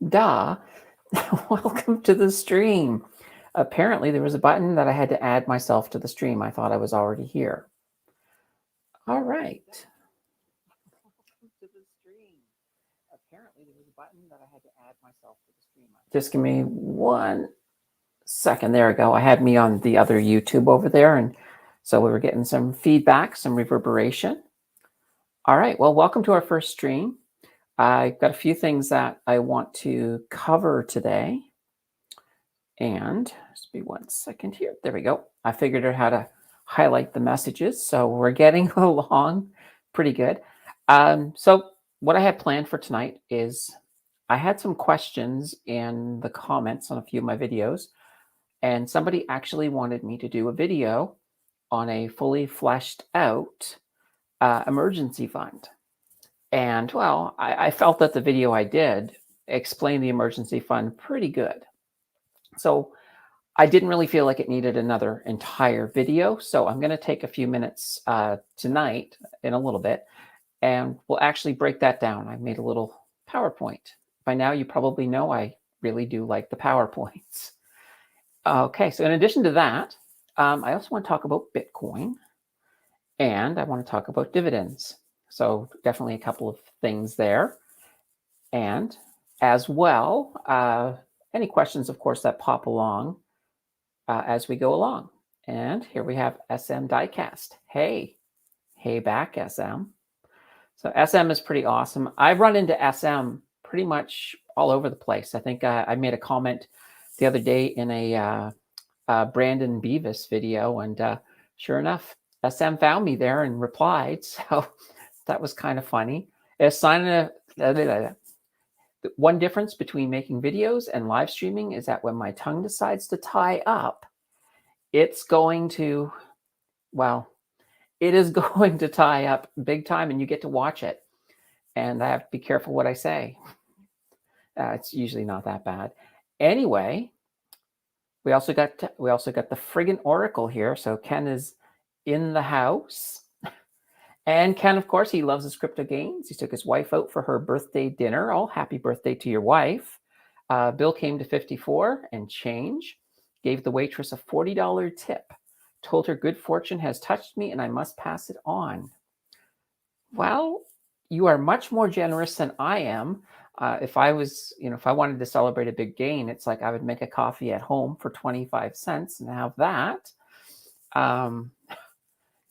Duh. Welcome to the stream. Apparently, there was a button that I had to add myself to the stream. I thought I was already here. All right. Welcome to the stream. Apparently, there was a button that I had to add myself to the stream. Just give me 1 second. There we go. I had me on the other YouTube over there, and so we were getting some feedback, some reverberation. All right. Well, welcome to our first stream. I've got a few things that I want to cover today. And just be 1 second here. There we go. I figured out how to highlight the messages. So we're getting along pretty good. So what I had planned for tonight is I had some questions in the comments on a few of my videos. And somebody actually wanted me to do a video on a fully fleshed out emergency fund. And well, I felt that the video I did explained the emergency fund pretty good. So I didn't really feel like it needed another entire video. So I'm going to take a few minutes tonight in a little bit, and we'll actually break that down. I made a little PowerPoint. By now, you probably know I really do like the PowerPoints. Okay, so in addition to that, I also want to talk about Bitcoin, and I want to talk about dividends. So definitely a couple of things there. And as well, any questions, of course, that pop along as we go along. And here we have SM Diecast. Hey back, SM. So SM is pretty awesome. I've run into SM pretty much all over the place. I think I made a comment the other day in a Brandon Beavis video, and sure enough, SM found me there and replied. So that was kind of funny. One difference between making videos and live streaming is that when my tongue decides to tie up, it's going to, well, it is going to tie up big time, and you get to watch it. And I have to be careful what I say. It's usually not that bad. Anyway, we also got the friggin' Oracle here. So Ken is in the house. And Ken, of course, he loves his crypto games. He took his wife out for her birthday dinner. Oh, happy birthday to your wife. Bill came to 54 and change. Gave the waitress a $40 tip. Told her good fortune has touched me and I must pass it on. Well, you are much more generous than I am. If I was, if I wanted to celebrate a big gain, it's like I would make a coffee at home for 25 cents and have that.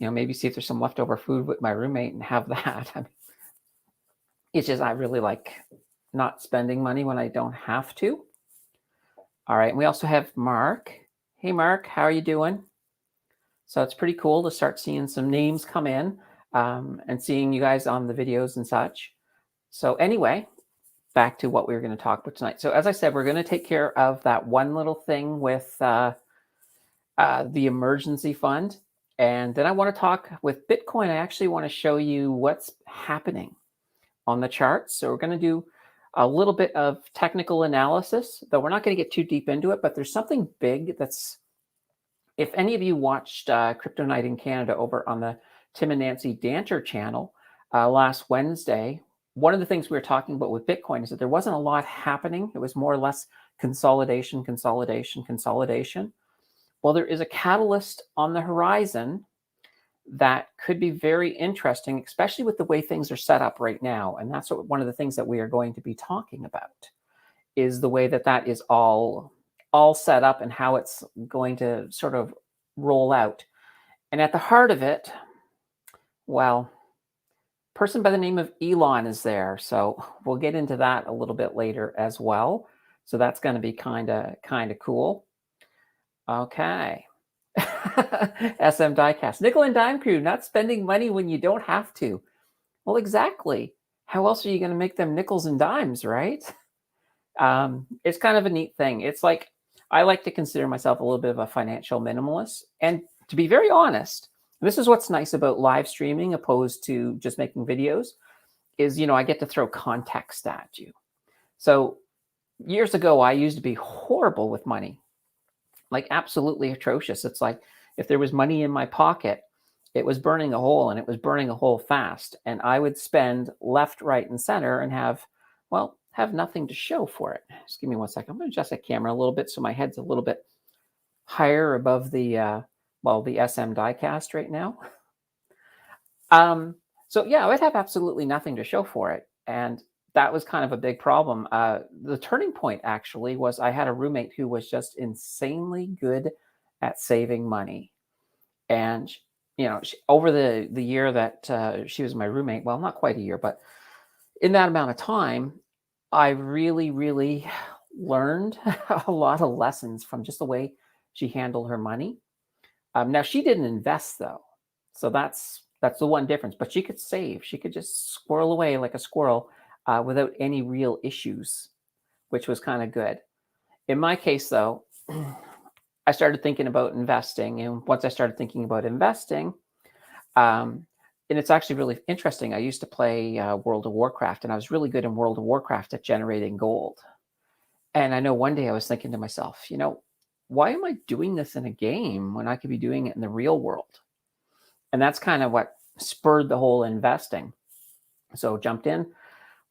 Maybe see if there's some leftover food with my roommate and have that. I mean, it's just, I really like not spending money when I don't have to. All right. And we also have Mark. Hey, Mark, how are you doing? So it's pretty cool to start seeing some names come in and seeing you guys on the videos and such. So anyway, back to what we were going to talk about tonight. So as I said, we're going to take care of that one little thing with the emergency fund. And then I want to talk with Bitcoin. I actually want to show you what's happening on the charts. So we're going to do a little bit of technical analysis, though we're not going to get too deep into it, but there's something big that's, if any of you watched Crypto Night in Canada over on the Tim and Nancy Danter channel last Wednesday, one of the things we were talking about with Bitcoin is that there wasn't a lot happening. It was more or less consolidation. Well, there is a catalyst on the horizon that could be very interesting, especially with the way things are set up right now. And that's one of the things that we are going to be talking about, is the way that is all set up and how it's going to sort of roll out. And at the heart of it, well, a person by the name of Elon is there. So we'll get into that a little bit later as well. So that's going to be kind of cool. Okay. SM Diecast. Nickel and Dime Crew, not spending money when you don't have to. Well, exactly. How else are you going to make them nickels and dimes, right? It's kind of a neat thing. It's like, I like to consider myself a little bit of a financial minimalist. And to be very honest, this is what's nice about live streaming opposed to just making videos, is, I get to throw context at you. So years ago, I used to be horrible with money. Like absolutely atrocious. It's like if there was money in my pocket, it was burning a hole, and it was burning a hole fast. And I would spend left, right, and center and have, well, have nothing to show for it. Just give me one second. I'm going to adjust the camera a little bit so my head's a little bit higher above the SM diecast right now. Um, so yeah, I would have absolutely nothing to show for it, and that was kind of a big problem. The turning point actually was I had a roommate who was just insanely good at saving money, and over the year that she was my roommate, well, not quite a year, but in that amount of time, I really, really learned a lot of lessons from just the way she handled her money. Now she didn't invest though, so that's the one difference. But she could save. She could just squirrel away like a squirrel without any real issues, which was kind of good. In my case, though, I started thinking about investing, and once I started thinking about investing, um, and it's actually really interesting. I used to play World of Warcraft, and I was really good in World of Warcraft at generating gold. And I know one day I was thinking to myself, why am I doing this in a game when I could be doing it in the real world? And that's kind of what spurred the whole investing. So jumped in,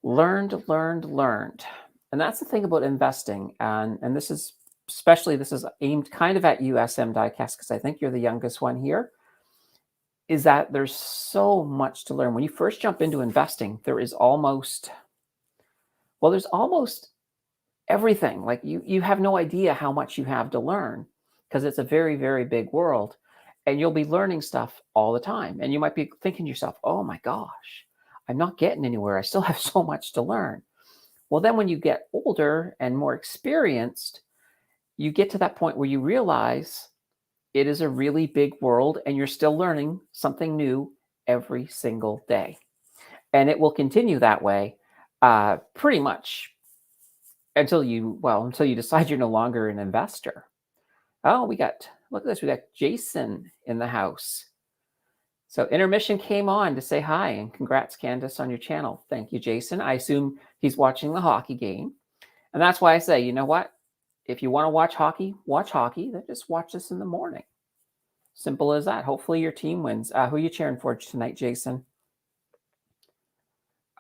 learned. And that's the thing about investing. And this is aimed kind of at you, SM Diecast, because I think you're the youngest one here, is that there's so much to learn. When you first jump into investing, there's almost everything. Like you have no idea how much you have to learn because it's a very, very big world. And you'll be learning stuff all the time. And you might be thinking to yourself, oh my gosh, I'm not getting anywhere. I still have so much to learn. Well, then when you get older and more experienced, you get to that point where you realize it is a really big world and you're still learning something new every single day. And it will continue that way pretty much until you decide you're no longer an investor. Oh, look at this. We got Jason in the house. So intermission came on to say hi and congrats, Candace, on your channel. Thank you, Jason. I assume he's watching the hockey game. And that's why I say, you know what? If you want to watch hockey, then just watch this in the morning. Simple as that. Hopefully your team wins. Who are you cheering for tonight, Jason?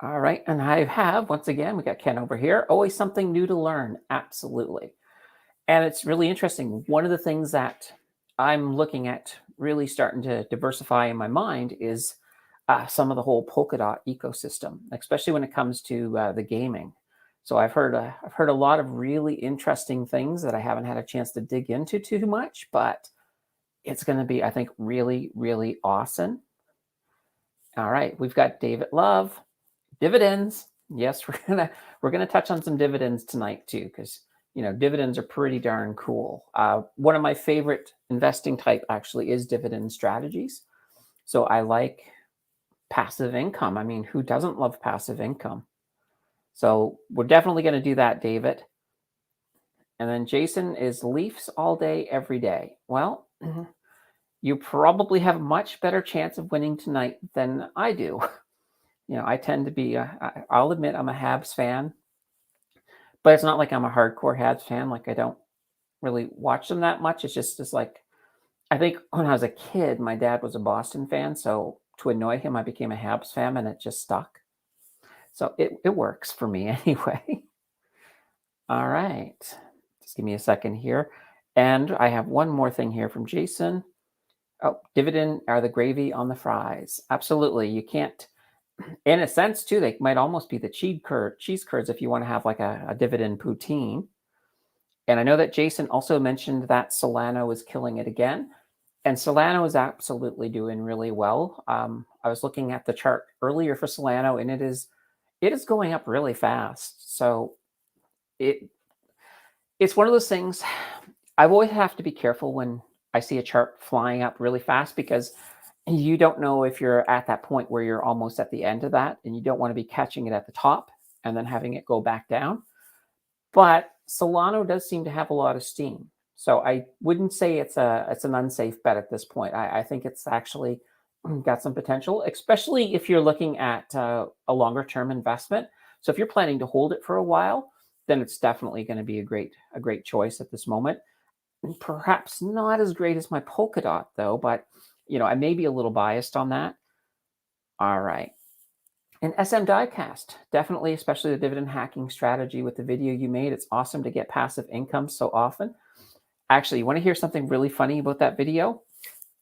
All right. And I have, once again, we got Ken over here. Always something new to learn. Absolutely. And it's really interesting. One of the things that I'm looking at really starting to diversify in my mind is some of the whole Polkadot ecosystem, especially when it comes to the gaming. So I've heard a lot of really interesting things that I haven't had a chance to dig into too much, but it's going to be, I think, really, really awesome. All right, we've got David Love, dividends. Yes, we're gonna touch on some dividends tonight too, because dividends are pretty darn cool. One of my favorite investing type actually is dividend strategies. So I like passive income. I mean, who doesn't love passive income? So we're definitely going to do that, David. And then Jason is Leafs all day, every day. Well, you probably have a much better chance of winning tonight than I do. I tend to be, I'll admit I'm a Habs fan, but it's not like I'm a hardcore Habs fan. Like I don't really watch them that much. It's just like, I think when I was a kid, my dad was a Boston fan. So to annoy him, I became a Habs fan and it just stuck. So it works for me anyway. All right. Just give me a second here. And I have one more thing here from Jason. Oh, dividend are the gravy on the fries. Absolutely. You can't, in a sense, too, they might almost be the cheese curds if you want to have like a dividend poutine. And I know that Jason also mentioned that Solano is killing it again. And Solano is absolutely doing really well. I was looking at the chart earlier for Solano, and it is going up really fast. So it's one of those things. I always have to be careful when I see a chart flying up really fast because you don't know if you're at that point where you're almost at the end of that, and you don't want to be catching it at the top and then having it go back down. But Solano does seem to have a lot of steam. So I wouldn't say it's an unsafe bet at this point. I think it's actually got some potential, especially if you're looking at a longer term investment. So if you're planning to hold it for a while, then it's definitely going to be a great choice at this moment. Perhaps not as great as my Polkadot though, but I may be a little biased on that. All right. And SM Diecast, definitely, especially the dividend hacking strategy with the video you made. It's awesome to get passive income so often. Actually, you want to hear something really funny about that video?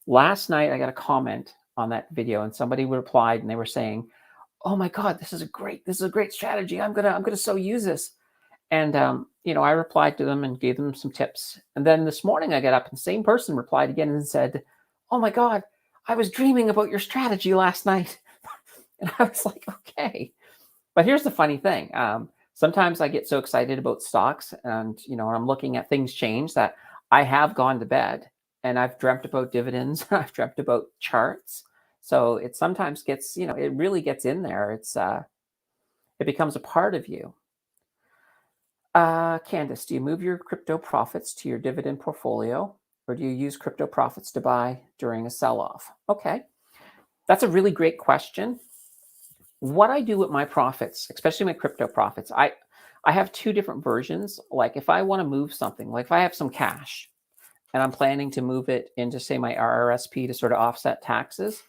Last night, I got a comment on that video, and somebody replied, and they were saying, "Oh my God, this is a great strategy. I'm gonna so use this." And I replied to them and gave them some tips. And then this morning, I got up, and the same person replied again and said, "Oh my God, I was dreaming about your strategy last night." And I was like, "Okay." But here's the funny thing. Sometimes I get so excited about stocks and, when I'm looking at things change that I have gone to bed and I've dreamt about dividends. I've dreamt about charts. So it sometimes gets, it really gets in there. It becomes a part of you. Candace, do you move your crypto profits to your dividend portfolio or do you use crypto profits to buy during a sell-off? Okay. That's a really great question. What I do with my profits, especially my crypto profits, I have two different versions. Like if I want to move something, like if I have some cash and I'm planning to move it into, say, my RRSP to sort of offset taxes,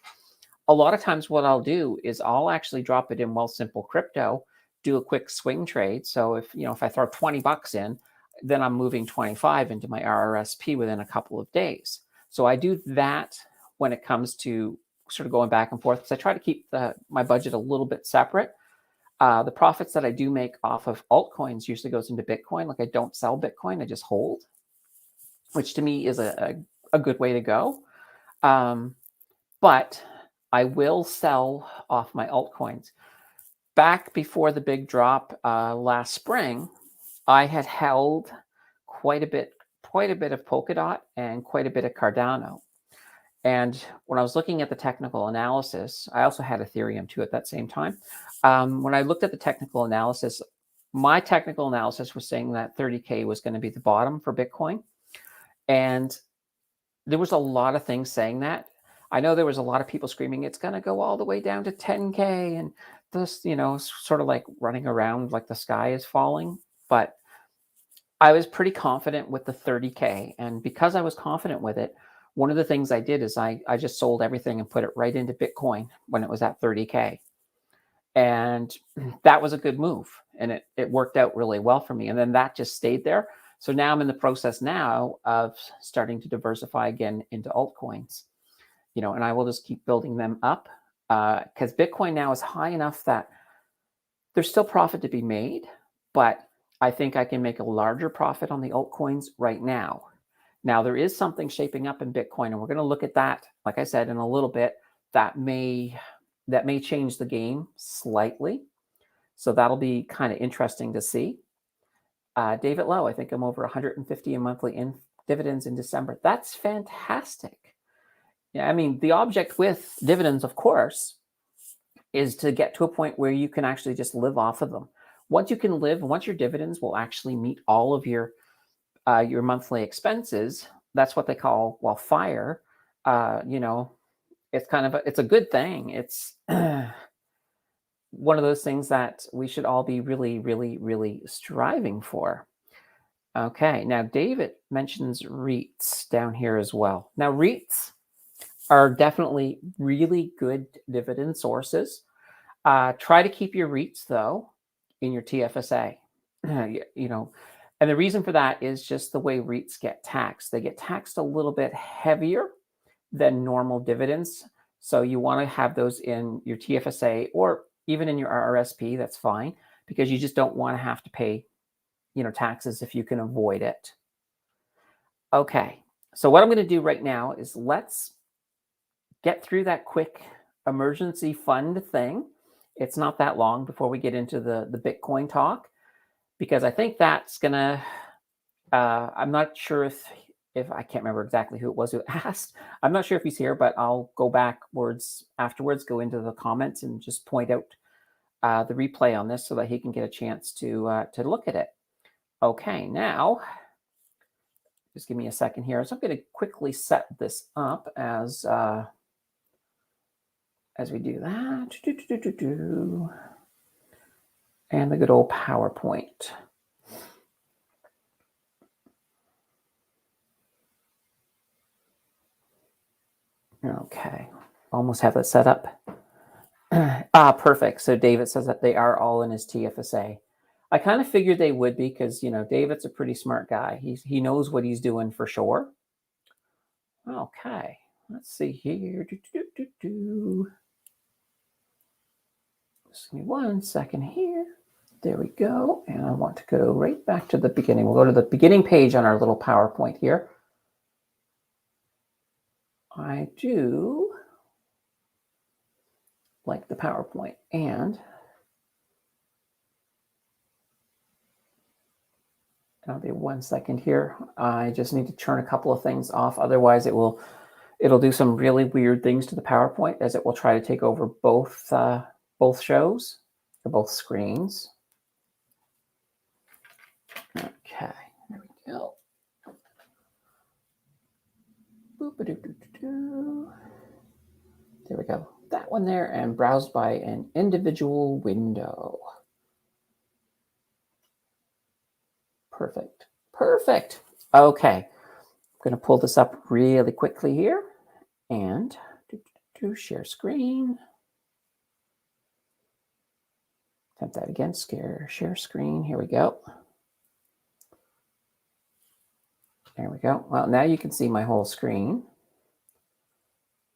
a lot of times what I'll do is I'll actually drop it in Wealthsimple Crypto, do a quick swing trade. So if I throw $20 in, then I'm moving 25 into my RRSP within a couple of days. So I do that when it comes to sort of going back and forth because I try to keep my budget a little bit separate. The profits that I do make off of altcoins usually goes into Bitcoin. Like I don't sell Bitcoin, I just hold, which to me is a good way to go. But I will sell off my altcoins. Back before the big drop last spring, I had held quite a bit of Polkadot and quite a bit of Cardano. And when I was looking at the technical analysis, I also had Ethereum too at that same time. When I looked at the technical analysis, my technical analysis was saying that 30K was going to be the bottom for Bitcoin. And there was a lot of things saying that. I know there was a lot of people screaming, it's going to go all the way down to 10K. And this, sort of like running around like the sky is falling. But I was pretty confident with the 30K. And because I was confident with it, one of the things I did is I just sold everything and put it right into Bitcoin when it was at 30K. And that was a good move. And it worked out really well for me. And then that just stayed there. So now I'm in the process now of starting to diversify again into altcoins, and I will just keep building them up because Bitcoin now is high enough that there's still profit to be made, but I think I can make a larger profit on the altcoins right now. Now, there is something shaping up in Bitcoin, and we're going to look at that, like I said, in a little bit. That may change the game slightly. So that'll be kind of interesting to see. David Lowe, I think I'm over 150 in monthly dividends in December. That's fantastic. Yeah, I mean, the object with dividends, of course, is to get to a point where you can actually just live off of them. Once your dividends will actually meet all of your monthly expenses, that's what they call, FIRE. It's kind of it's a good thing. It's one of those things that we should all be really, really, really striving for. Okay, now David mentions REITs down here as well. Now, REITs are definitely really good dividend sources. Try to keep your REITs, though, in your TFSA. And the reason for that is just the way REITs get taxed. They get taxed a little bit heavier than normal dividends. So you want to have those in your TFSA or even in your RRSP. That's fine because you just don't want to have to pay, taxes if you can avoid it. Okay, so what I'm going to do right now is let's get through that quick emergency fund thing. It's not that long before we get into the Bitcoin talk, because I think that's going to, I'm not sure if I can't remember exactly who it was who asked. I'm not sure if he's here, but I'll go backwards afterwards, go into the comments and just point out the replay on this so that he can get a chance to look at it. Okay, now, just give me a second here. So I'm going to quickly set this up as we do that. And the good old PowerPoint. Okay, almost have it set up. Perfect. So David says that they are all in his TFSA. I kind of figured they would be because, David's a pretty smart guy. He knows what he's doing for sure. Okay, let's see here. Just give me 1 second here. There we go. And I want to go right back to the beginning. We'll go to the beginning page on our little PowerPoint here. I do like the PowerPoint. And I'll be 1 second here. I just need to turn a couple of things off. Otherwise, it'll do some really weird things to the PowerPoint, as it will try to take over both shows or both screens. Okay, there we go. There we go. That one there, and browsed by an individual window. Perfect. Perfect. Okay. I'm going to pull this up really quickly here and share screen. Attempt that again. Share screen. Here we go. There we go. Well, now you can see my whole screen.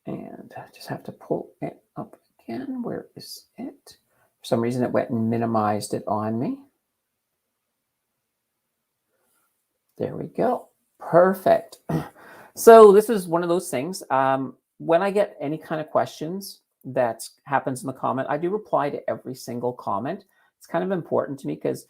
And I just have to pull it up again. Where is it? For some reason, it went and minimized it on me. There we go. Perfect. So this is one of those things. When I get any kind of questions that happens in the comment, I do reply to every single comment. It's kind of important to me because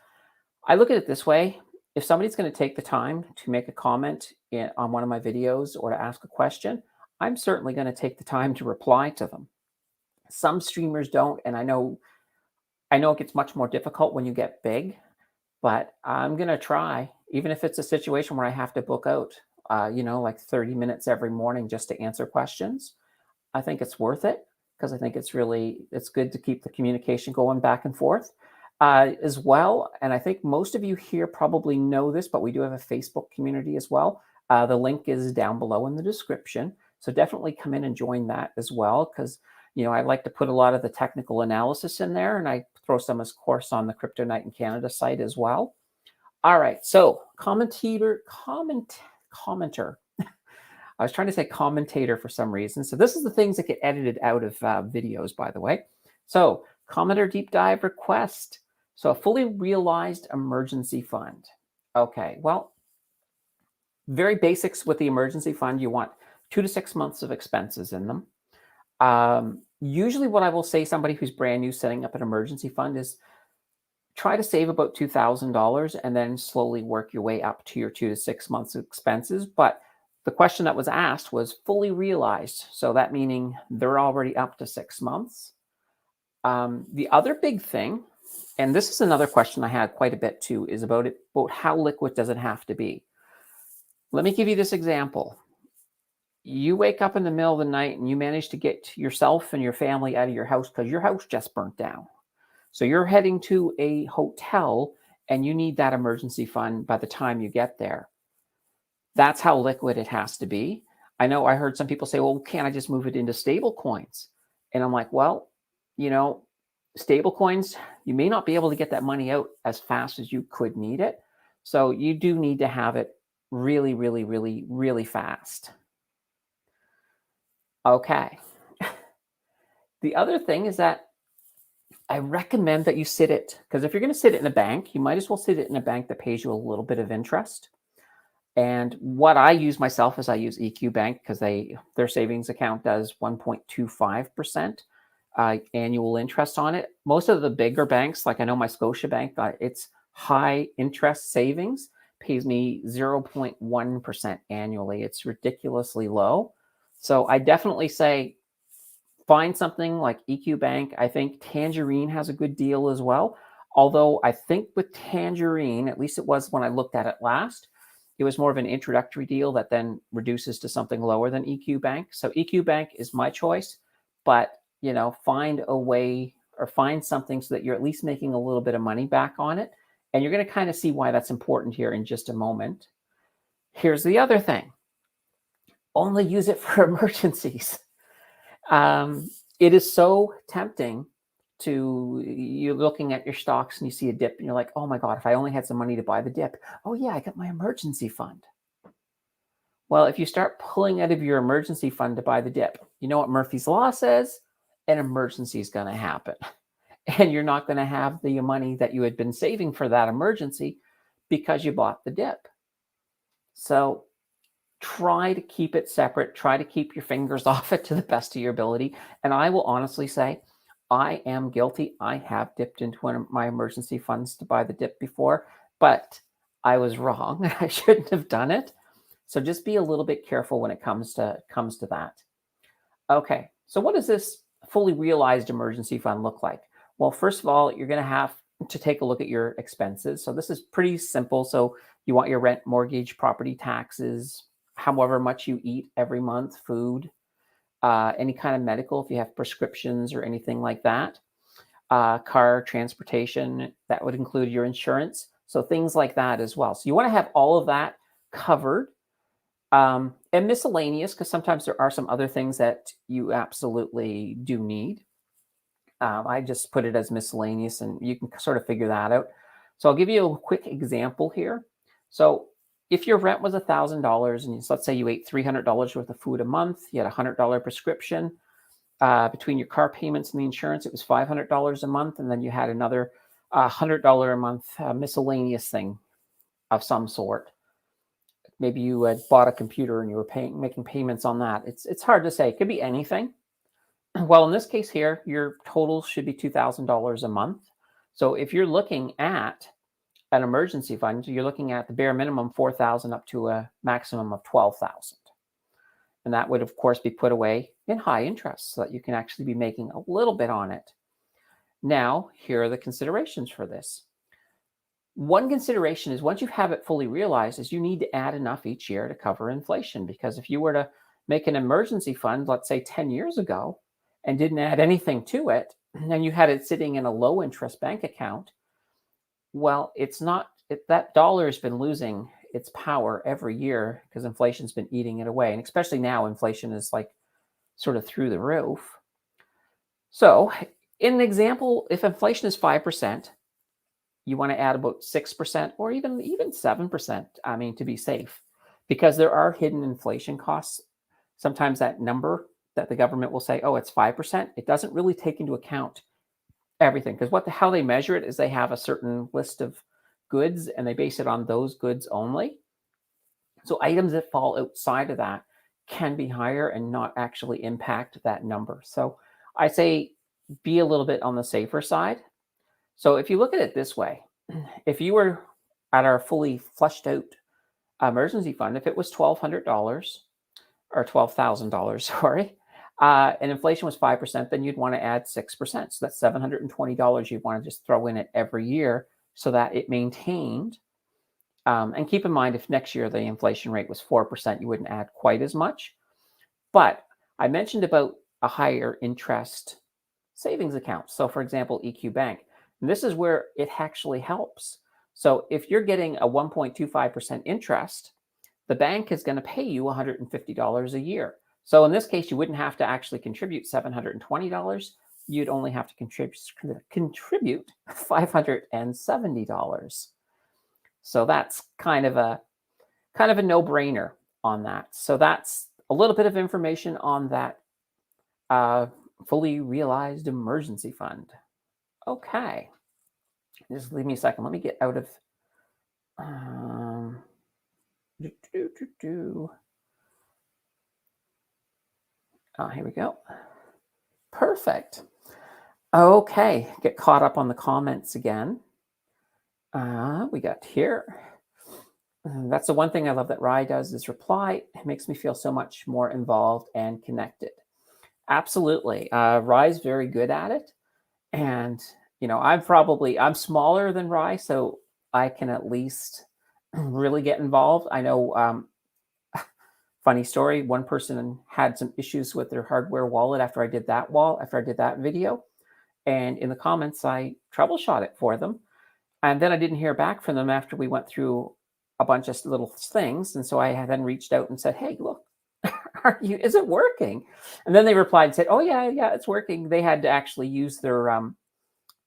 I look at it this way. If somebody's going to take the time to make a comment on one of my videos or to ask a question, I'm certainly going to take the time to reply to them. Some streamers don't, and I know it gets much more difficult when you get big, but I'm going to try, even if it's a situation where I have to book out, like 30 minutes every morning just to answer questions. I think it's worth it because I think it's good to keep the communication going back and forth as well. And I think most of you here probably know this, but we do have a Facebook community as well. The link is down below in the description. So definitely come in and join that as well, because I like to put a lot of the technical analysis in there, and I throw some, of course, on the Crypto Night in Canada site as well. All right, so commenter. I was trying to say commentator for some reason. So this is the things that get edited out of videos, by the way. So commenter deep dive request. So a fully realized emergency fund. Okay, well, very basics with the emergency fund. You want 2 to 6 months of expenses in them. Usually what I will say somebody who's brand new setting up an emergency fund is try to save about $2,000 and then slowly work your way up to your 2 to 6 months of expenses. But the question that was asked was fully realized. So that meaning they're already up to 6 months. The other big thing, and this is another question I had quite a bit too, is about how liquid does it have to be? Let me give you this example. You wake up in the middle of the night and you manage to get yourself and your family out of your house because your house just burnt down. So you're heading to a hotel and you need that emergency fund by the time you get there. That's how liquid it has to be. I know I heard some people say, well, can't I just move it into stable coins? And I'm like, well, stable coins, you may not be able to get that money out as fast as you could need it. So you do need to have it really, really, really, really fast. Okay. The other thing is that I recommend that you sit it, because if you're going to sit it in a bank, you might as well sit it in a bank that pays you a little bit of interest. And what I use myself is I use EQ Bank because their savings account does 1.25% annual interest on it. Most of the bigger banks, like I know my Scotia Bank, its high interest savings pays me 0.1% annually. It's ridiculously low. So I definitely say find something like EQ Bank. I think Tangerine has a good deal as well. Although I think with Tangerine, at least it was when I looked at it last, it was more of an introductory deal that then reduces to something lower than EQ Bank. So EQ Bank is my choice, but find a way or find something so that you're at least making a little bit of money back on it. And you're going to kind of see why that's important here in just a moment. Here's the other thing. Only use it for emergencies. it is so tempting you're looking at your stocks and you see a dip and you're like, oh my God, if I only had some money to buy the dip. Oh yeah, I got my emergency fund. Well, if you start pulling out of your emergency fund to buy the dip, you know what Murphy's Law says? An emergency is going to happen. And you're not going to have the money that you had been saving for that emergency because you bought the dip. So try to keep it separate. Try to keep your fingers off it to the best of your ability. And I will honestly say, I am guilty. I have dipped into one of my emergency funds to buy the dip before, but I was wrong. I shouldn't have done it. So just be a little bit careful when it comes to that. Okay, so what does this fully realized emergency fund look like? Well, first of all, you're going to have to take a look at your expenses. So this is pretty simple. So you want your rent, mortgage, property taxes, however much you eat every month, food, any kind of medical, if you have prescriptions or anything like that, car, transportation, that would include your insurance. So things like that as well. So you want to have all of that covered. And miscellaneous, because sometimes there are some other things that you absolutely do need. I just put it as miscellaneous, and you can sort of figure that out. So I'll give you a quick example here. So if your rent was $1,000, and let's say you ate $300 worth of food a month, you had a $100 prescription. Between your car payments and the insurance, it was $500 a month, and then you had another $100 a month miscellaneous thing of some sort. Maybe you had bought a computer and you were making payments on that. It's hard to say. It could be anything. Well, in this case here, your total should be $2,000 a month. So if you're looking at an emergency fund, you're looking at the bare minimum $4,000 up to a maximum of $12,000. And that would, of course, be put away in high interest so that you can actually be making a little bit on it. Now, here are the considerations for this. One consideration is once you have it fully realized is you need to add enough each year to cover inflation. Because if you were to make an emergency fund, let's say 10 years ago, and didn't add anything to it, and you had it sitting in a low interest bank account, well, that dollar has been losing its power every year because inflation's been eating it away. And especially now, inflation is like sort of through the roof. So in an example, if inflation is 5%, you want to add about 6% or even 7%, to be safe, because there are hidden inflation costs. Sometimes that number that the government will say, oh, it's 5%, it doesn't really take into account everything, because how they measure it is they have a certain list of goods and they base it on those goods only. So items that fall outside of that can be higher and not actually impact that number. So I say be a little bit on the safer side. So if you look at it this way, if you were at our fully flushed out emergency fund, if it was $1,200 or $12,000, sorry, and inflation was 5%, then you'd want to add 6%. So that's $720 you'd want to just throw in it every year so that it maintained. And keep in mind, if next year the inflation rate was 4%, you wouldn't add quite as much. But I mentioned about a higher interest savings account. So for example, EQ Bank. And this is where it actually helps. So if you're getting a 1.25% interest, the bank is going to pay you $150 a year. So in this case, you wouldn't have to actually contribute $720. You'd only have to contribute $570. So that's kind of a no-brainer on that. So that's a little bit of information on that fully realized emergency fund. Okay, just leave me a second. Let me get out of. Here we go. Perfect. Okay, get caught up on the comments again. We got here. That's the one thing I love that Rye does is reply. It makes me feel so much more involved and connected. Absolutely. Rye's very good at it. And, I'm smaller than Rye, so I can at least really get involved. I know, funny story, one person had some issues with their hardware wallet after I did that video. And in the comments, I troubleshot it for them. And then I didn't hear back from them after we went through a bunch of little things. And so I then reached out and said, hey, look, are you? Is it working? And then they replied and said, oh yeah, yeah, it's working. They had to actually use their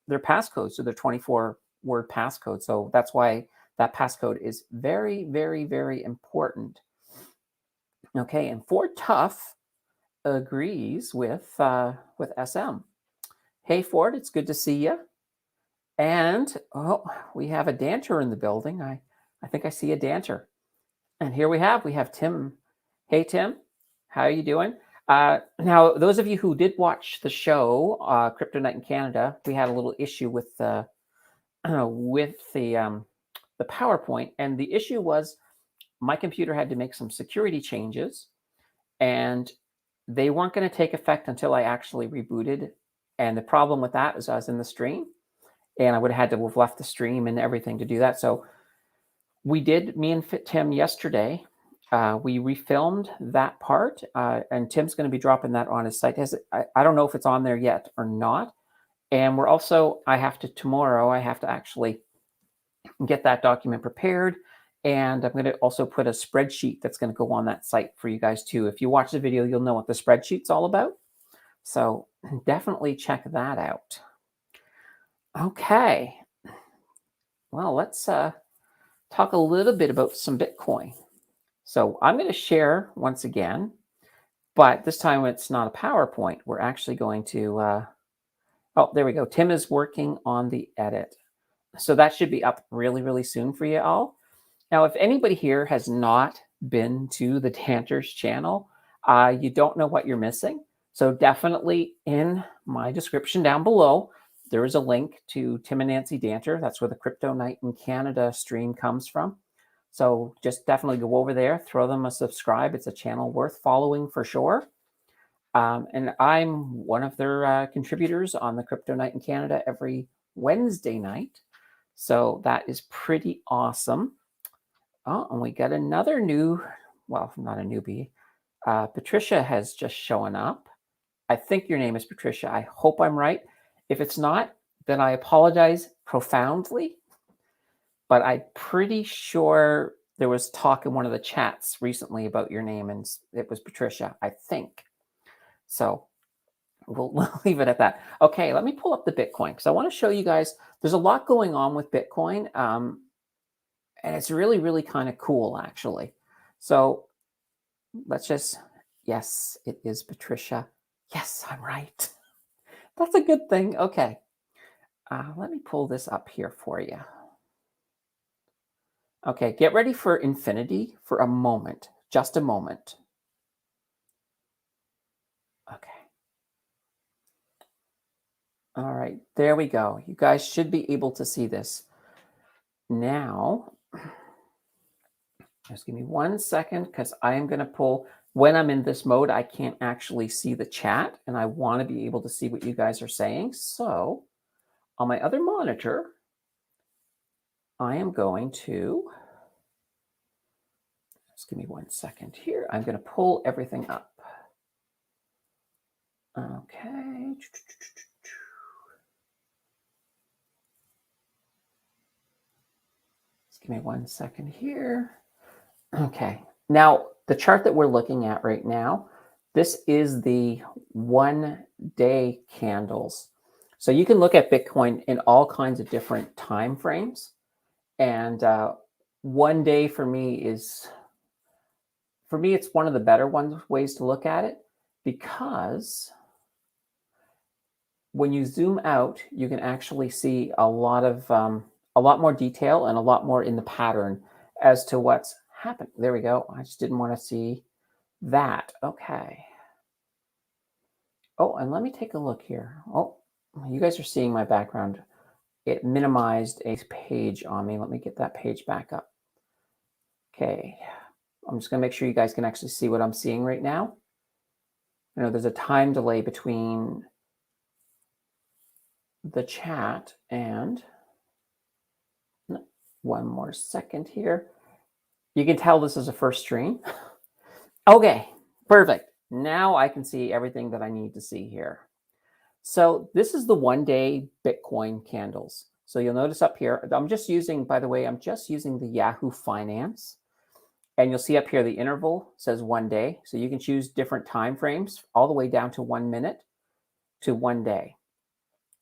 passcode, so their 24-word passcode. So that's why that passcode is very, very, very important. Okay, and Ford Tough agrees with SM. Hey Ford, it's good to see you. And oh, we have a dancer in the building. I think I see a dancer. And here we have Tim. Hey Tim, how are you doing? Now, those of you who did watch the show, Crypto Night in Canada, we had a little issue with with the PowerPoint, and the issue was my computer had to make some security changes, and they weren't going to take effect until I actually rebooted. And the problem with that is I was in the stream, and I would have had to have left the stream and everything to do that. So we did, me and Tim yesterday, we refilmed that part, and Tim's going to be dropping that on his site. I don't know if it's on there yet or not. And we're also, tomorrow, I have to actually get that document prepared. And I'm going to also put a spreadsheet that's going to go on that site for you guys too. If you watch the video, you'll know what the spreadsheet's all about. So definitely check that out. Okay. Well, let's talk a little bit about some Bitcoin. So I'm going to share once again, but this time it's not a PowerPoint. We're actually going to, oh, there we go. Tim is working on the edit. So that should be up really, really soon for you all. Now, if anybody here has not been to the Danters channel, you don't know what you're missing. So definitely in my description down below, there is a link to Tim and Nancy Danter. That's where the Crypto Night in Canada stream comes from. So just definitely go over there, throw them a subscribe. It's a channel worth following for sure. And I'm one of their contributors on the Crypto Night in Canada every Wednesday night. So that is pretty awesome. Oh, and we got another well, not a newbie. Patricia has just shown up. I think your name is Patricia. I hope I'm right. If it's not, then I apologize profoundly. But I'm pretty sure there was talk in one of the chats recently about your name, and it was Patricia, I think. So we'll leave it at that. Okay, let me pull up the Bitcoin because I want to show you guys. There's a lot going on with Bitcoin, and it's really, really kind of cool, actually. So let's just, yes, it is Patricia. Yes, I'm right. That's a good thing. Okay, let me pull this up here for you. Okay, get ready for infinity for a moment, just a moment. Okay. All right, there we go. You guys should be able to see this. Now, just give me 1 second because I am going to pull, when I'm in this mode, I can't actually see the chat and I want to be able to see what you guys are saying. So on my other monitor, I am going to, just give me 1 second here. I'm going to pull everything up. Okay. Just give me 1 second here. Okay. Now, the chart that we're looking at right now, this is the 1 day candles. So you can look at Bitcoin in all kinds of different time frames. And 1 day for me it's one of the better ways to look at it, because when you zoom out, you can actually see a lot more detail and a lot more in the pattern as to what's happened. There we go. I just didn't want to see that. Okay. Oh, and let me take a look here. Oh, you guys are seeing my background. It minimized a page on me. Let me get that page back up. Okay. I'm just going to make sure you guys can actually see what I'm seeing right now. You know, there's a time delay between the chat and 1 more second here. You can tell this is a first stream. Okay, perfect. Now I can see everything that I need to see here. So this is the 1 day Bitcoin candles. So you'll notice up here, I'm just using, by the way, I'm just using the Yahoo Finance. And you'll see up here the interval says 1 day. So you can choose different time frames all the way down to 1 minute to 1 day.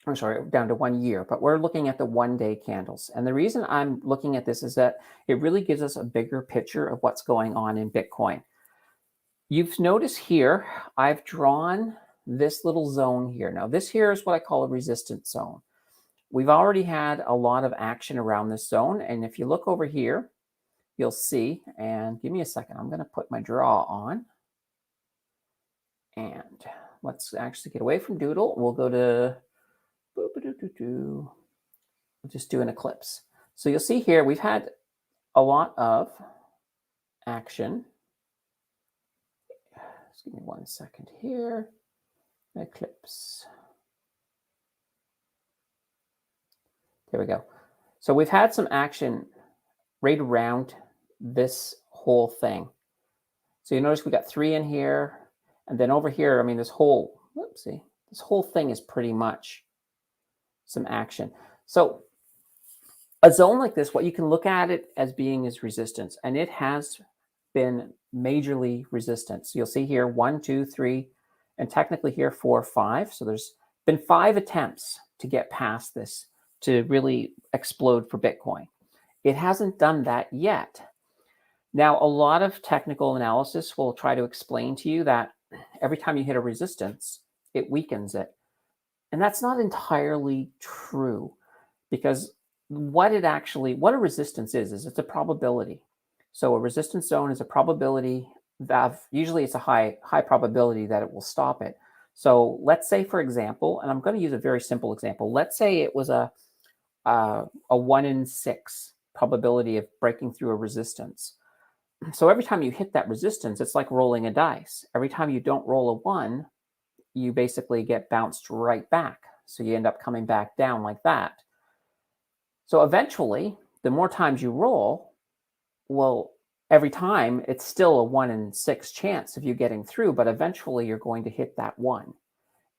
I'm sorry, down to 1 year, but we're looking at the 1 day candles. And the reason I'm looking at this is that it really gives us a bigger picture of what's going on in Bitcoin. You've noticed here, I've drawn this little zone here. Now, this here is what I call a resistance zone. We've already had a lot of action around this zone. And if you look over here, you'll see, and give me a second, I'm going to put my draw on. And let's actually get away from Doodle. We'll go to, we'll just do an eclipse. So you'll see here, we've had a lot of action. Just give me 1 second here. Eclipse. There we go. So we've had some action right around this whole thing. So you notice we got 3 in here, and then over here, I mean, this whole thing is pretty much some action. So a zone like this, what you can look at it as being is resistance, and it has been majorly resistant. So you'll see here 1, 2, 3, and technically here 4, 5. So there's been 5 attempts to get past this to really explode for Bitcoin. It hasn't done that yet. Now, a lot of technical analysis will try to explain to you that every time you hit a resistance, it weakens it. And that's not entirely true, because what a resistance is it's a probability. So a resistance zone is a probability that usually it's a high probability that it will stop it. So let's say, for example, and I'm going to use a very simple example. Let's say it was a 1 in 6 probability of breaking through a resistance. So every time you hit that resistance, it's like rolling a dice. Every time you don't roll a 1, you basically get bounced right back. So you end up coming back down like that. So eventually, the more times you roll, well, every time it's still a 1 in 6 chance of you getting through, but eventually you're going to hit that 1.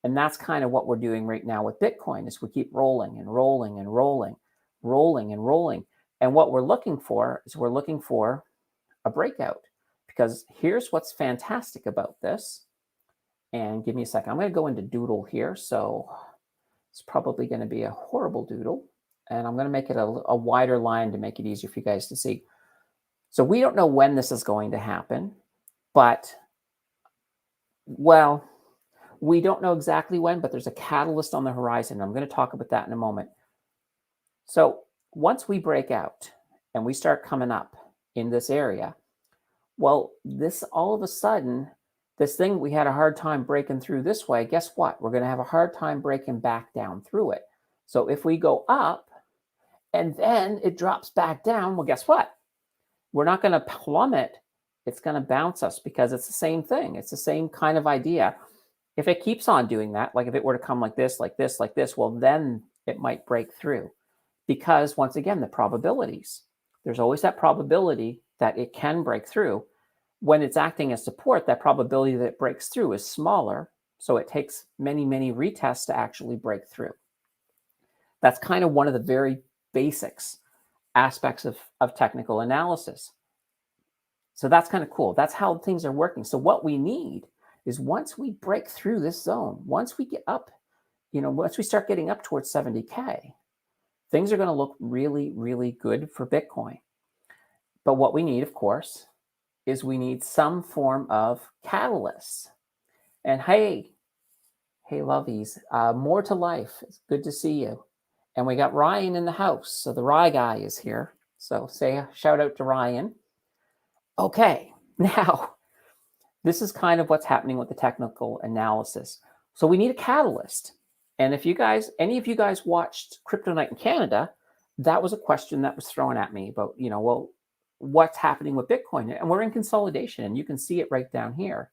And that's kind of what we're doing right now with Bitcoin, is we keep rolling and rolling and rolling, rolling and rolling. And what we're looking for is a breakout, because here's what's fantastic about this. And give me a second. I'm going to go into Doodle here. So it's probably going to be a horrible Doodle. And I'm going to make it a wider line to make it easier for you guys to see. So we don't know when this is going to happen, but, well, we don't know exactly when, but there's a catalyst on the horizon. I'm going to talk about that in a moment. So once we break out and we start coming up in this area, well, this all of a sudden, this thing we had a hard time breaking through this way, guess what? We're going to have a hard time breaking back down through it. So if we go up and then it drops back down, well, guess what? We're not going to plummet. It's going to bounce us, because it's the same thing. It's the same kind of idea. If it keeps on doing that, like if it were to come like this, like this, like this, well, then it might break through. Because once again, the probabilities, there's always that probability that it can break through. When it's acting as support, that probability that it breaks through is smaller. So it takes many, many retests to actually break through. That's kind of one of the very basics aspects of technical analysis. So that's kind of cool. That's how things are working. So what we need is, once we break through this zone, once we get up, once we start getting up towards 70K, things are going to look really, really good for Bitcoin. But what we need, of course, is we need some form of catalyst. And hey, lovies, more to life. It's good to see you. And we got Ryan in the house. So the Rye guy is here. So say a shout out to Ryan. Okay, now this is kind of what's happening with the technical analysis. So we need a catalyst. And if any of you guys watched Crypto Night in Canada, that was a question that was thrown at me about, well, what's happening with Bitcoin? And we're in consolidation, and you can see it right down here.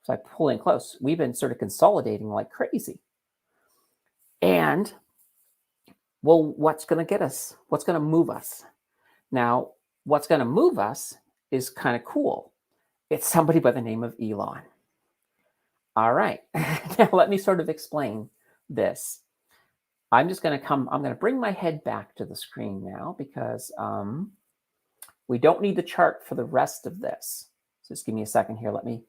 So I pull in close. We've been sort of consolidating like crazy. And, well, what's going to get us? What's going to move us? Now, what's going to move us is kind of cool. It's somebody by the name of Elon. All right. Now, let me sort of explain this. I'm going to bring my head back to the screen now, because We don't need the chart for the rest of this. So just give me a second here. Let me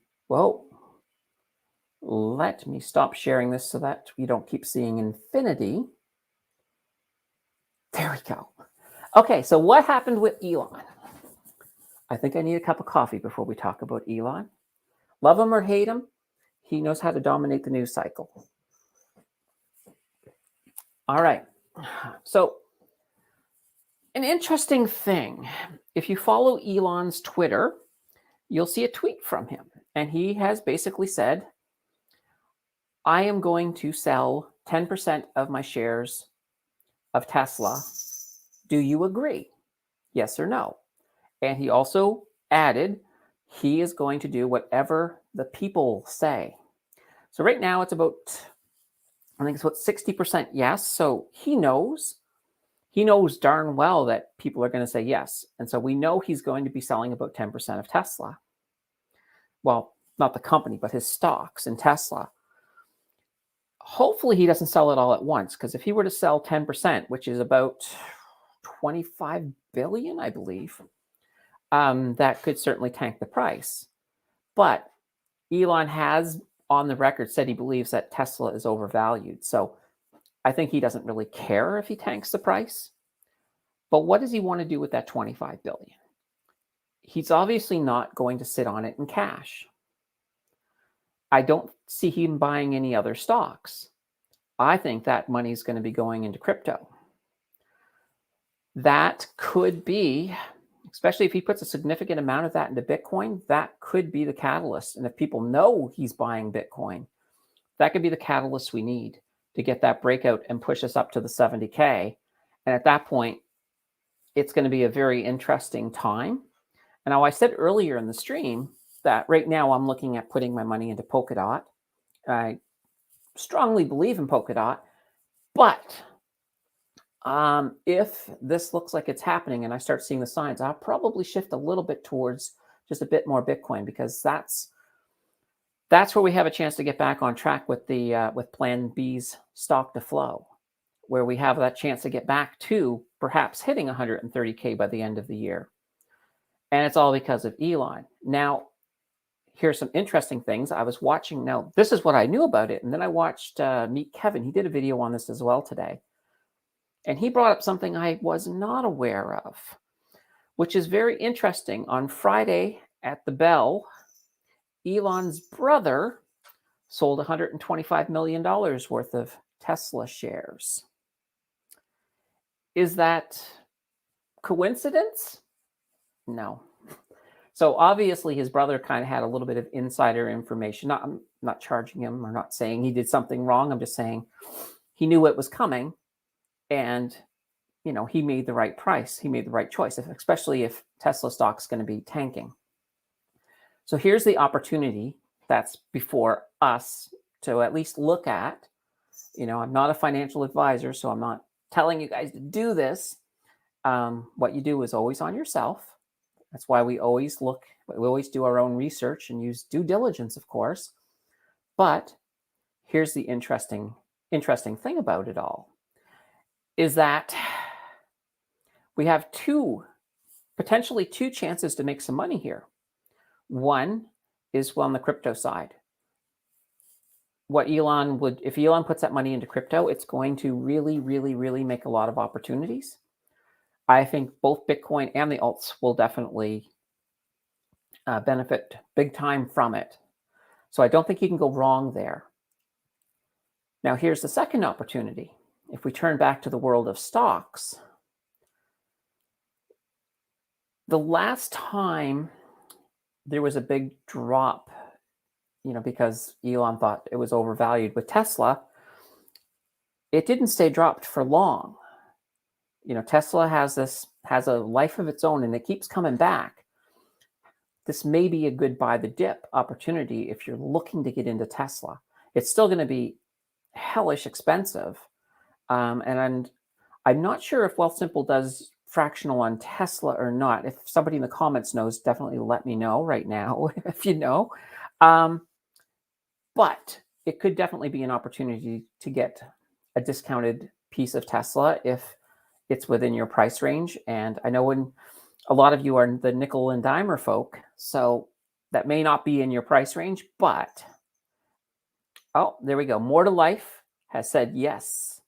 stop sharing this so that we don't keep seeing infinity. There we go. Okay, so what happened with Elon? I think I need a cup of coffee before we talk about Elon. Love him or hate him, he knows how to dominate the news cycle. All right. So an interesting thing, if you follow Elon's Twitter, you'll see a tweet from him. And he has basically said, I am going to sell 10% of my shares of Tesla. Do you agree? Yes or no? And he also added, he is going to do whatever the people say. So right now it's about, I think it's about 60% yes. So he knows darn well that people are going to say yes. And so we know he's going to be selling about 10% of Tesla. Well, not the company, but his stocks in Tesla. Hopefully he doesn't sell it all at once, because if he were to sell 10%, which is about 25 billion, I believe, that could certainly tank the price. But Elon has on the record said he believes that Tesla is overvalued. So I think he doesn't really care if he tanks the price. But what does he want to do with that 25 billion? He's obviously not going to sit on it in cash. I don't see him buying any other stocks. I think that money is going to be going into crypto. That could be, especially if he puts a significant amount of that into Bitcoin, that could be the catalyst. And if people know he's buying Bitcoin, that could be the catalyst we need to get that breakout and push us up to the 70K. And at that point, it's going to be a very interesting time. And now I said earlier in the stream that right now I'm looking at putting my money into Polkadot. I strongly believe in Polkadot, but if this looks like it's happening and I start seeing the signs, I'll probably shift a little bit towards just a bit more Bitcoin, because that's where we have a chance to get back on track with the with Plan B's stock to flow, where we have that chance to get back to perhaps hitting 130K by the end of the year. And it's all because of Elon. Now, here's some interesting things. I was watching, now this is what I knew about it, and then I watched Meet Kevin. He did a video on this as well today. And he brought up something I was not aware of, which is very interesting. On Friday at the Bell, Elon's brother sold $125 million worth of Tesla shares. Is that coincidence? No. So obviously his brother kind of had a little bit of insider information. I'm not charging him or not saying he did something wrong. I'm just saying he knew it was coming, and he made the right price. He made the right choice, especially if Tesla stock's going to be tanking. So here's the opportunity that's before us to at least look at. I'm not a financial advisor, so I'm not telling you guys to do this. What you do is always on yourself. That's why we always do our own research and use due diligence, of course. But here's the interesting thing about it all, is that we have potentially two chances to make some money here. One is on the crypto side. If Elon puts that money into crypto, it's going to really, really, really make a lot of opportunities. I think both Bitcoin and the alts will definitely benefit big time from it. So I don't think you can go wrong there. Now, here's the second opportunity. If we turn back to the world of stocks, the last time there was a big drop, because Elon thought it was overvalued with Tesla, it didn't stay dropped for long. Tesla has a life of its own, and it keeps coming back. This may be a good buy the dip opportunity if you're looking to get into Tesla. It's still going to be hellish expensive. And I'm not sure if Wealthsimple does fractional on Tesla or not. If somebody in the comments knows, definitely let me know right now if you know. But it could definitely be an opportunity to get a discounted piece of Tesla if it's within your price range. And I know when A lot of you are the nickel and dimer folk, so that may not be in your price range, but oh, there we go. More to Life has said yes.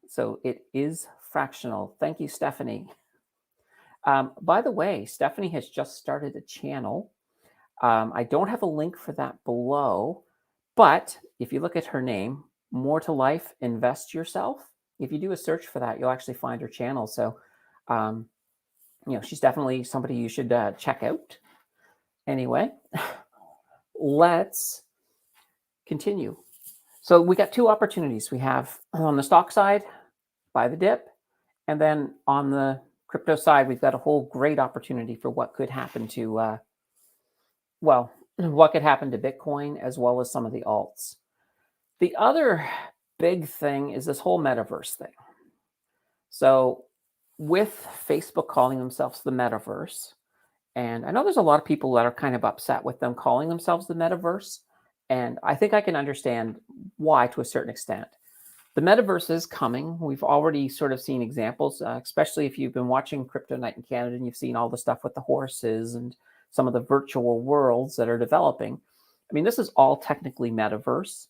So it is fractional. Thank you, Stephanie. By the way, Stephanie has just started a channel. I don't have a link for that below, but if you look at her name, More to Life, Invest Yourself, if you do a search for that, you'll actually find her channel. So, she's definitely somebody you should check out. Anyway, let's continue. So we got two opportunities. We have on the stock side, buy the dip, and then on the crypto side, we've got a whole great opportunity for what could happen to, what could happen to Bitcoin as well as some of the alts. The other big thing is this whole metaverse thing. So with Facebook calling themselves the metaverse, and I know there's a lot of people that are kind of upset with them calling themselves the metaverse, and I think I can understand why to a certain extent. The metaverse is coming. We've already sort of seen examples, especially if you've been watching Crypto Night in Canada and you've seen all the stuff with the horses and some of the virtual worlds that are developing. I mean, this is all technically metaverse.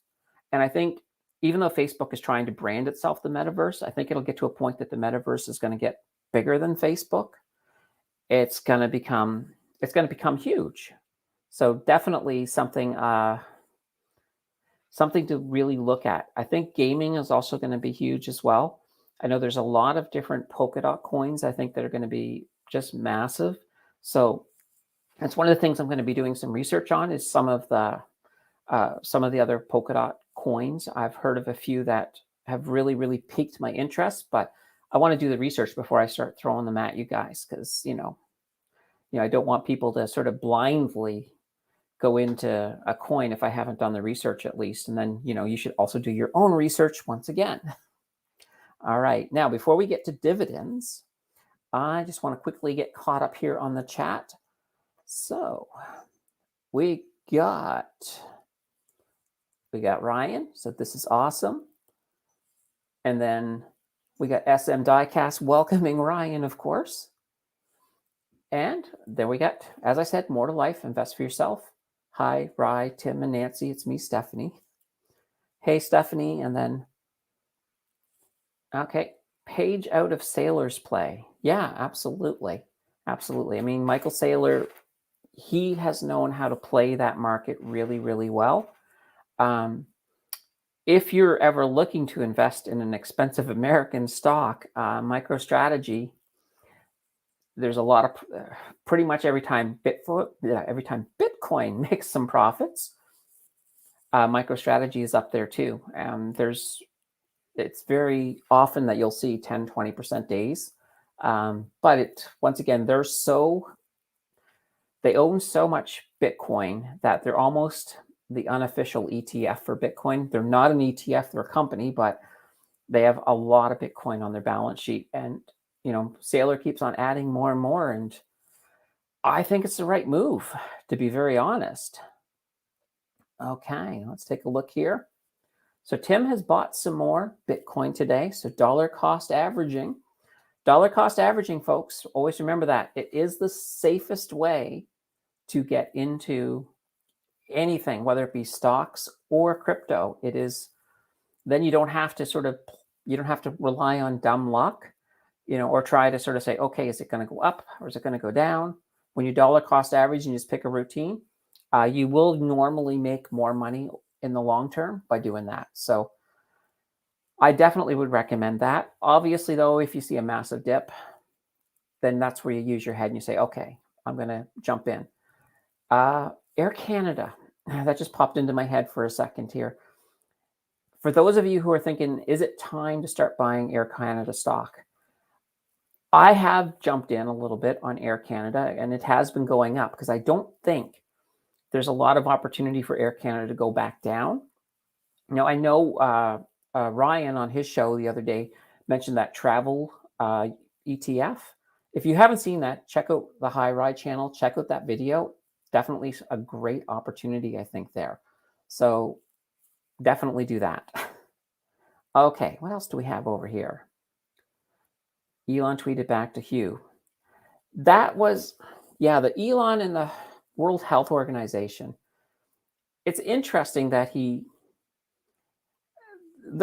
And I think even though Facebook is trying to brand itself the metaverse, I think it'll get to a point that the metaverse is going to get bigger than Facebook. It's going to become huge. So definitely something to really look at. I think gaming is also going to be huge as well. I know there's a lot of different polka dot coins, I think, that are going to be just massive. So that's one of the things I'm going to be doing some research on is some of the other polka dot coins. I've heard of a few that have really, really piqued my interest, but I want to do the research before I start throwing them at you guys because, I don't want people to sort of blindly go into a coin if I haven't done the research at least. And then, you should also do your own research once again. All right. Now, before we get to dividends, I just want to quickly get caught up here on the chat. So we got Ryan. So this is awesome. And then we got SM Diecast welcoming Ryan, of course. And then we got, as I said, More to Life, Invest for Yourself. Hi, Rye, Tim, and Nancy. It's me, Stephanie. Hey, Stephanie. And then, okay, Page out of Sailor's Play. Yeah, absolutely. Absolutely. I mean, Michael Saylor, he has known how to play that market really, really well. If you're ever looking to invest in an expensive American stock, MicroStrategy, there's a lot of pretty much every time Bitcoin makes some profits, MicroStrategy is up there too. It's very often that you'll see 10, 20% days. But once again, they own so much Bitcoin that they're almost the unofficial ETF for Bitcoin. They're not an ETF, they're a company, but they have a lot of Bitcoin on their balance sheet. And, Saylor keeps on adding more and more. And I think it's the right move, to be very honest. Okay, let's take a look here. So Tim has bought some more Bitcoin today. So dollar cost averaging, folks, always remember that. It is the safest way to get into anything, whether it be stocks or crypto. It is, then you don't have to rely on dumb luck, or try to sort of say, okay, is it going to go up or is it going to go down? When you dollar cost average and just pick a routine, you will normally make more money in the long term by doing that. So I definitely would recommend that. Obviously, though, if you see a massive dip, then that's where you use your head and you say, okay, I'm going to jump in. Air Canada, that just popped into my head for a second here. For those of you who are thinking, is it time to start buying Air Canada stock? I have jumped in a little bit on Air Canada, and it has been going up because I don't think there's a lot of opportunity for Air Canada to go back down. I know Ryan on his show the other day mentioned that travel ETF. If you haven't seen that, check out the High Ride channel. Check out that video. Definitely a great opportunity, I think, there. So definitely do that. Okay, what else do we have over here? Elon tweeted back to Hugh. That was, yeah, the Elon and the World Health Organization. It's interesting that the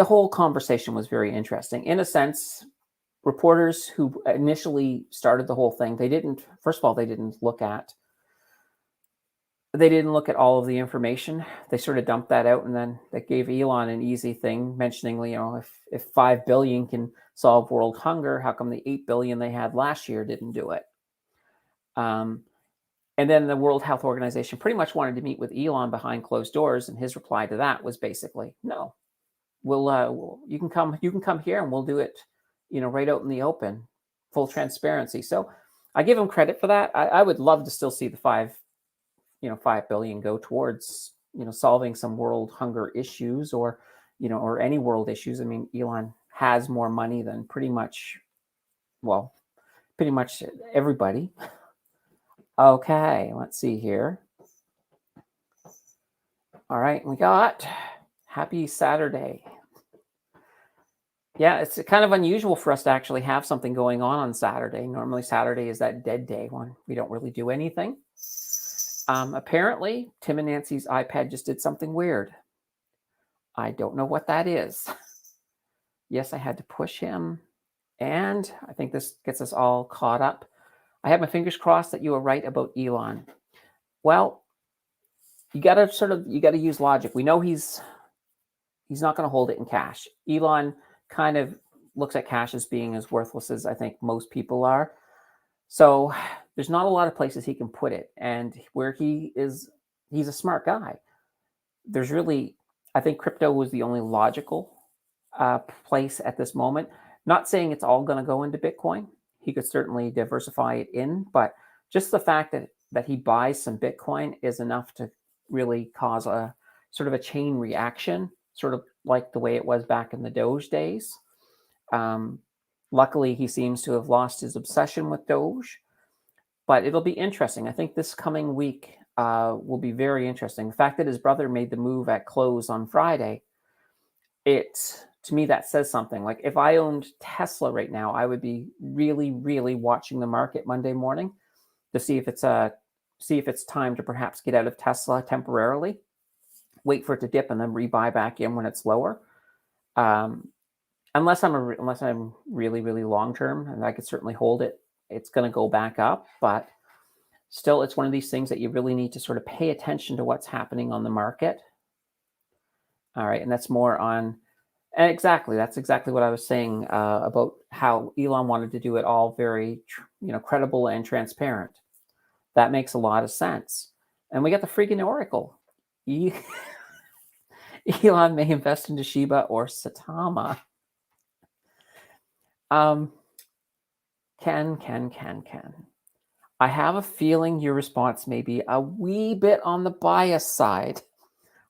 whole conversation was very interesting. In a sense, reporters who initially started the whole thing, first of all, they didn't look at all of the information. They sort of dumped that out, and then that gave Elon an easy thing, mentioning, if 5 billion can solve world hunger, how come the 8 billion they had last year didn't do it? Um, and then the World Health Organization pretty much wanted to meet with Elon behind closed doors, and his reply to that was basically, "No, you can come here, and we'll do it, right out in the open, full transparency." So I give him credit for that. I would love to still see the 5 billion go towards solving some world hunger issues, or any world issues. I mean, Elon has more money than well pretty much everybody. Okay, let's see here. All right, we got happy Saturday. Yeah, it's kind of unusual for us to actually have something going on Saturday. Normally Saturday is that dead day when we don't really do anything. Apparently, Tim and Nancy's iPad just did something weird. I don't know what that is. Yes, I had to push him, and I think this gets us all caught up. I have my fingers crossed that you were right about Elon. Well, you got to use logic. We know he's not going to hold it in cash. Elon kind of looks at cash as being as worthless as I think most people are. So there's not a lot of places he can put it, and where he's a smart guy. I think crypto was the only logical place at this moment. Not saying it's all going to go into Bitcoin. He could certainly diversify it in, but just the fact that he buys some Bitcoin is enough to really cause a sort of a chain reaction, sort of like the way it was back in the Doge days. Luckily, he seems to have lost his obsession with Doge, but it'll be interesting. I think this coming week will be very interesting. The fact that his brother made the move at close on Friday, to me, that says something. Like, if I owned Tesla right now, I would be really, really watching the market Monday morning to see if it's time to perhaps get out of Tesla temporarily, wait for it to dip, and then rebuy back in when it's lower. Unless I'm really, really long term, and I could certainly hold it. It's going to go back up, but still, it's one of these things that you really need to sort of pay attention to what's happening on the market. All right, and that's more on. Exactly. That's exactly what I was saying about how Elon wanted to do it all very, credible and transparent. That makes a lot of sense. And we got the freaking Oracle. Elon may invest into Shiba or Satama. Ken. I have a feeling your response may be a wee bit on the bias side.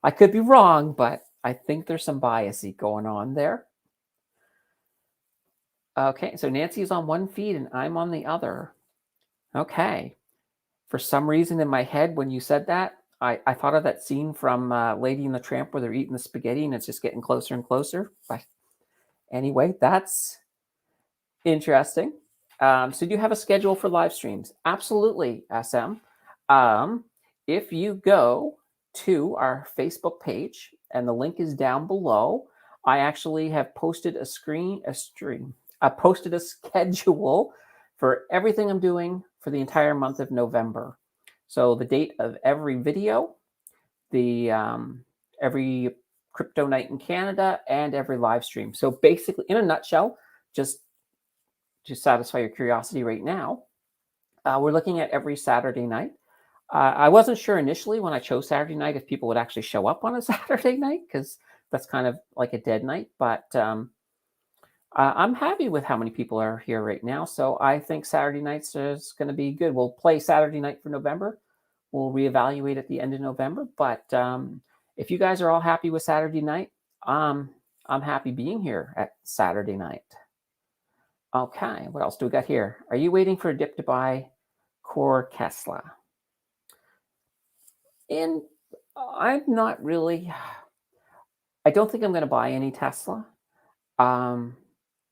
I could be wrong, but I think there's some biasy going on there. Okay, so Nancy's on one feed and I'm on the other. Okay. For some reason in my head, when you said that, I thought of that scene from Lady and the Tramp where they're eating the spaghetti and it's just getting closer and closer. But anyway, that's interesting. So do you have a schedule for live streams? Absolutely, SM. If you go to our Facebook page, and the link is down below, I actually have posted I posted a schedule for everything I'm doing for the entire month of November. So the date of every video, the every crypto night in Canada, and every live stream. So basically, in a nutshell, just to satisfy your curiosity right now, we're looking at every Saturday night. I wasn't sure initially when I chose Saturday night if people would actually show up on a Saturday night, because that's kind of like a dead night. But I'm happy with how many people are here right now. So I think Saturday nights is going to be good. We'll play Saturday night for November. We'll reevaluate at the end of November. But if you guys are all happy with Saturday night, I'm happy being here at Saturday night. Okay, what else do we got here? Are you waiting for a dip to buy Core Tesla? And I'm not really. I don't think I'm going to buy any Tesla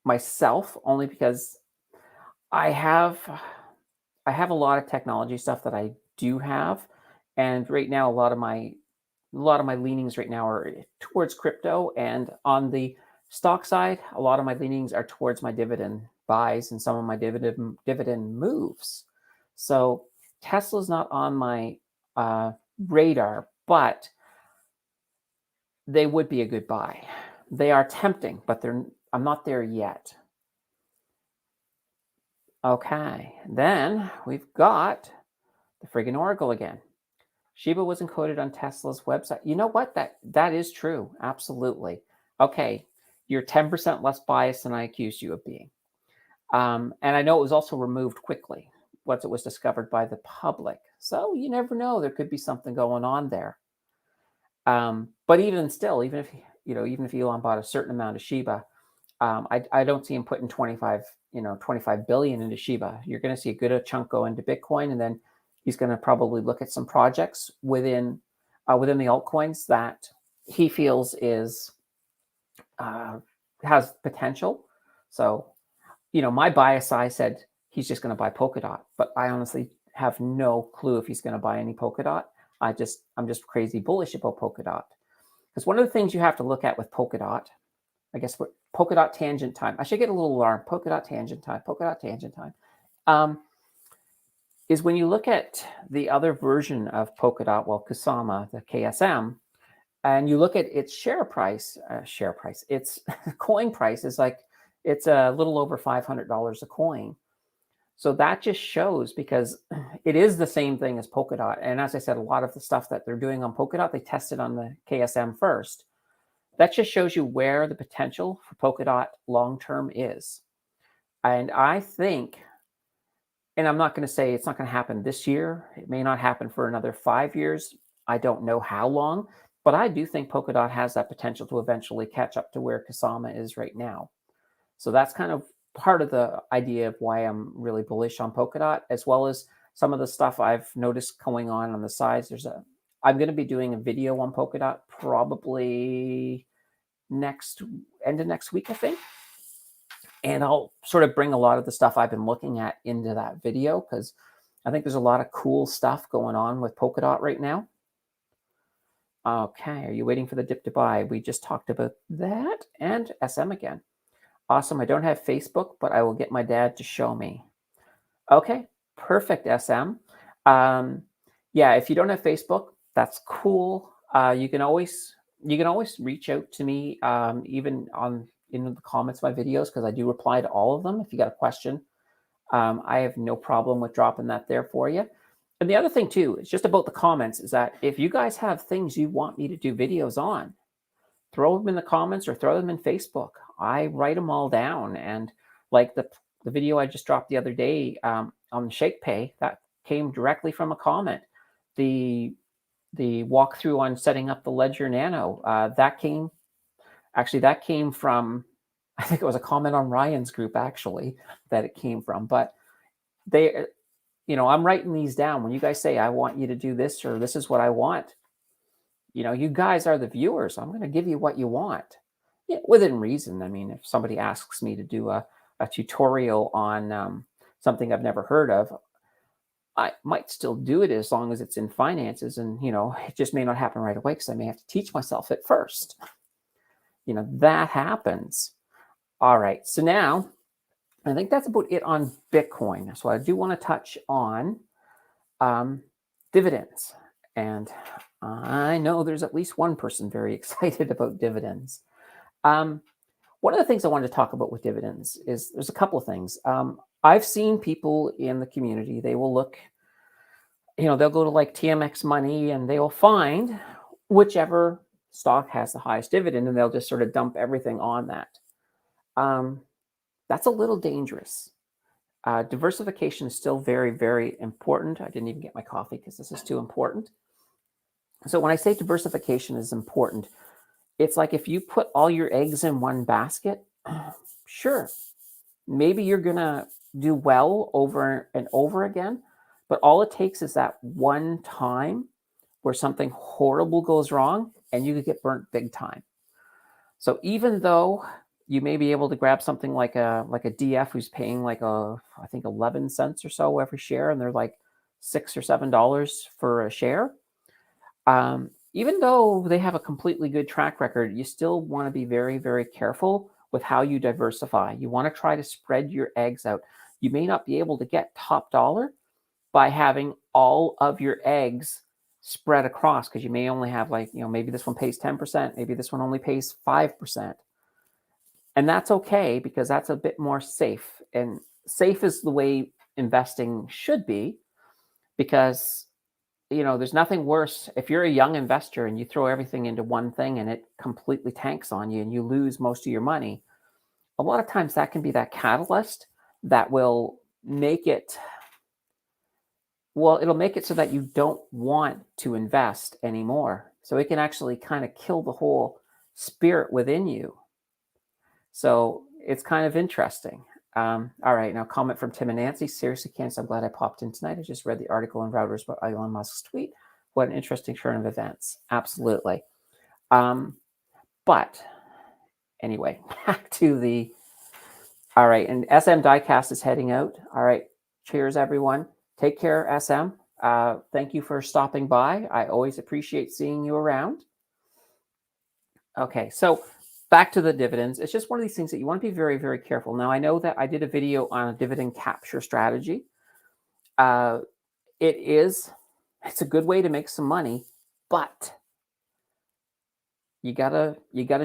myself, only because I have I have a lot of technology stuff that I do have, and right now a lot of my leanings right now are towards crypto, and on the stock side, a lot of my leanings are towards my dividend buys and some of my dividend moves. So Tesla's not on my radar, but they would be a good buy. They are tempting, but I'm not there yet. Okay, then we've got the friggin' Oracle again. Shiba was encoded on Tesla's website. You know what? That is true. Absolutely. Okay, you're 10% less biased than I accused you of being. And I know it was also removed quickly once it was discovered by the public. So you never know. There could be something going on there. But even still, even if Elon bought a certain amount of Shiba, I don't see him putting 25 billion into Shiba. You're going to see a good chunk go into Bitcoin, and then he's going to probably look at some projects within the altcoins that he feels has potential. So, my bias, I said he's just going to buy Polkadot, but I honestly have no clue if he's going to buy any Polkadot. I'm just crazy bullish about Polkadot, because one of the things you have to look at with Polkadot, I guess, what Polkadot tangent time. I should get a little alarm. Polkadot tangent time. Polkadot tangent time. Is when you look at the other version of Polkadot, well, Kusama, the KSM, and you look at its share price, its coin price is like, it's a little over $500 a coin. So that just shows, because it is the same thing as Polkadot. And as I said, a lot of the stuff that they're doing on Polkadot, they tested on the KSM first. That just shows you where the potential for Polkadot long-term is. And I think, and I'm not going to say it's not going to happen this year. It may not happen for another 5 years. I don't know how long, but I do think Polkadot has that potential to eventually catch up to where Kusama is right now. So that's kind of part of the idea of why I'm really bullish on Polkadot, as well as some of the stuff I've noticed going on the sides. I'm going to be doing a video on Polkadot probably end of next week, I think. And I'll sort of bring a lot of the stuff I've been looking at into that video, because I think there's a lot of cool stuff going on with Polkadot right now. Okay, are you waiting for the dip to buy? We just talked about that. And SM again. Awesome. I don't have Facebook, but I will get my dad to show me. Okay, perfect, SM. Yeah, if you don't have Facebook, that's cool. You can always reach out to me, even in the comments of my videos, because I do reply to all of them. If you got a question, I have no problem with dropping that there for you. And the other thing too, is just about the comments, is that if you guys have things you want me to do videos on, throw them in the comments or throw them in Facebook. I write them all down. And like the video I just dropped the other day on ShakePay, that came directly from a comment. The walkthrough on setting up the Ledger Nano, that came from, I think it was a comment on Ryan's group actually that it came from. But I'm writing these down. When you guys say, I want you to do this, or this is what I want, you guys are the viewers. I'm going to give you what you want, within reason. I mean, if somebody asks me to do a tutorial on something I've never heard of, I might still do it as long as it's in finances. And, it just may not happen right away, because I may have to teach myself it first. That happens. All right. So now I think that's about it on Bitcoin. So I do want to touch on dividends. And I know there's at least one person very excited about dividends. One of the things I wanted to talk about with dividends is there's a couple of things. I've seen people in the community, they will look, they'll go to like TMX Money, and they will find whichever stock has the highest dividend, and they'll just sort of dump everything on that. That's a little dangerous. Diversification is still very, very important. I didn't even get my coffee because this is too important. So when I say diversification is important, it's like if you put all your eggs in one basket, sure, maybe you're going to do well over and over again, but all it takes is that one time where something horrible goes wrong and you could get burnt big time. So even though, you may be able to grab something like a DF who's paying like I think 11 cents or so every share, and they're like $6 or $7 for a share. Even though they have a completely good track record, you still want to be very, very careful with how you diversify. You want to try to spread your eggs out. You may not be able to get top dollar by having all of your eggs spread across, because you may only have like, maybe this one pays 10%, maybe this one only pays 5%. And that's okay, because that's a bit more safe. And safe is the way investing should be, because there's nothing worse if you're a young investor and you throw everything into one thing and it completely tanks on you and you lose most of your money. A lot of times that can be that catalyst that will make it, it'll make it so that you don't want to invest anymore. So it can actually kind of kill the whole spirit within you. So it's kind of interesting. All right, now comment from Tim and Nancy. Seriously, Candace, I'm glad I popped in tonight. I just read the article in Routers about Elon Musk's tweet. What an interesting turn of events. Absolutely. But anyway, back to the... All right, and SM Diecast is heading out. All right, cheers, everyone. Take care, SM. Thank you for stopping by. I always appreciate seeing you around. Okay, so back to the dividends. It's just one of these things that you want to be very, very careful. Now, I know that I did a video on a dividend capture strategy. It's a good way to make some money, but you gotta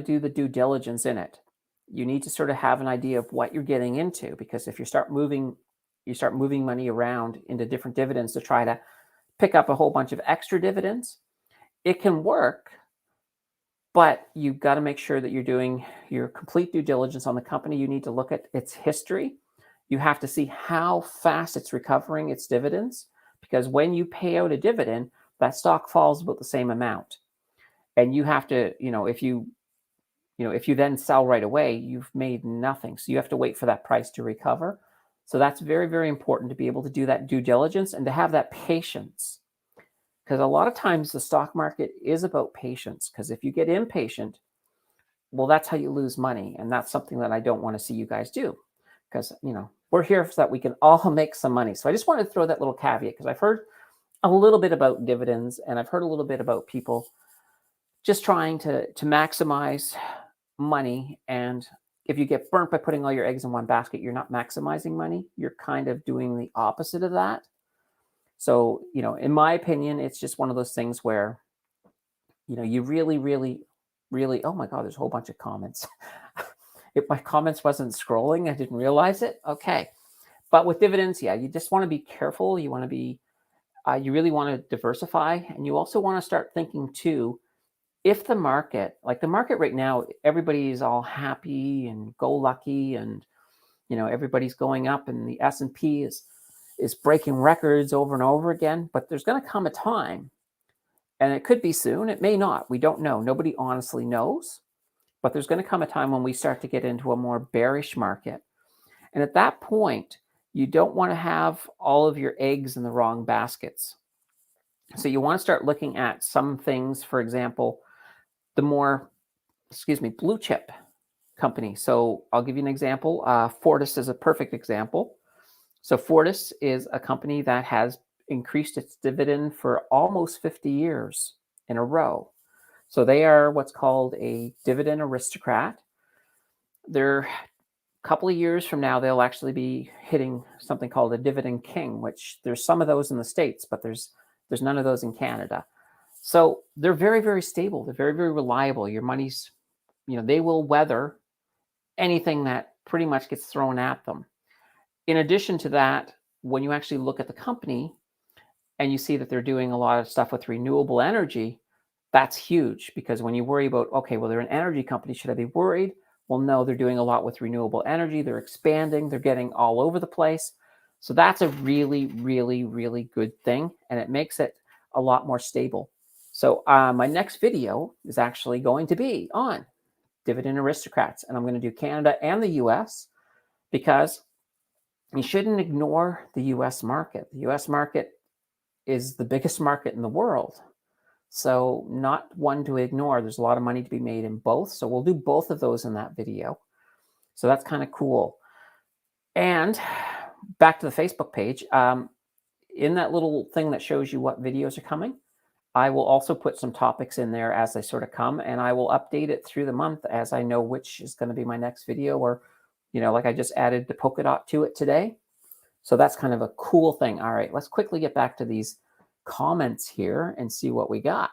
do the due diligence in it. You need to sort of have an idea of what you're getting into, because if you start moving money around into different dividends to try to pick up a whole bunch of extra dividends, it can work. But you've got to make sure that you're doing your complete due diligence on the company. You need to look at its history. You have to see how fast it's recovering its dividends, because when you pay out a dividend, that stock falls about the same amount. And you have to, if you then sell right away, you've made nothing. So you have to wait for that price to recover. So that's very, very important to be able to do that due diligence and to have that patience. Because a lot of times the stock market is about patience. Because if you get impatient, well, that's how you lose money. And that's something that I don't want to see you guys do. Because, we're here so that we can all make some money. So I just wanted to throw that little caveat, because I've heard a little bit about dividends, and I've heard a little bit about people just trying to maximize money. And if you get burnt by putting all your eggs in one basket, you're not maximizing money. You're kind of doing the opposite of that. So, in my opinion, it's just one of those things where, you really, really, really, oh my God, there's a whole bunch of comments. If my comments wasn't scrolling, I didn't realize it. Okay. But with dividends, yeah, you just want to be careful. You want to be, you really want to diversify. And you also want to start thinking too, if the market right now, everybody's all happy and go lucky, and, everybody's going up, and the S&P is breaking records over and over again. But there's going to come a time, and it could be soon, it may not, we don't know. Nobody honestly knows. But there's going to come a time when we start to get into a more bearish market. And at that point, you don't want to have all of your eggs in the wrong baskets. So you want to start looking at some things, for example, the more, blue chip company. So I'll give you an example. Fortis is a perfect example. So Fortis is a company that has increased its dividend for almost 50 years in a row. So they are what's called a dividend aristocrat. They're a couple of years from now, they'll actually be hitting something called a dividend king, which there's some of those in the States, but there's none of those in Canada. So they're very, very stable. They're very, very reliable. Your money's, they will weather anything that pretty much gets thrown at them. In addition to that, when you actually look at the company and you see that they're doing a lot of stuff with renewable energy, that's huge, because when you worry about, okay, well, they're an energy company, should I be worried? Well, no, they're doing a lot with renewable energy. They're expanding. They're getting all over the place. So that's a really, really, really good thing, and it makes it a lot more stable. So my next video is actually going to be on dividend aristocrats, and I'm going to do Canada and the US, because you shouldn't ignore the US market. The US market is the biggest market in the world. So not one to ignore. There's a lot of money to be made in both. So we'll do both of those in that video. So that's kind of cool. And back to the Facebook page, in that little thing that shows you what videos are coming, I will also put some topics in there as they sort of come, and I will update it through the month as I know which is going to be my next video. Or, like I just added the polka dot to it today. So that's kind of a cool thing. All right, let's quickly get back to these comments here and see what we got.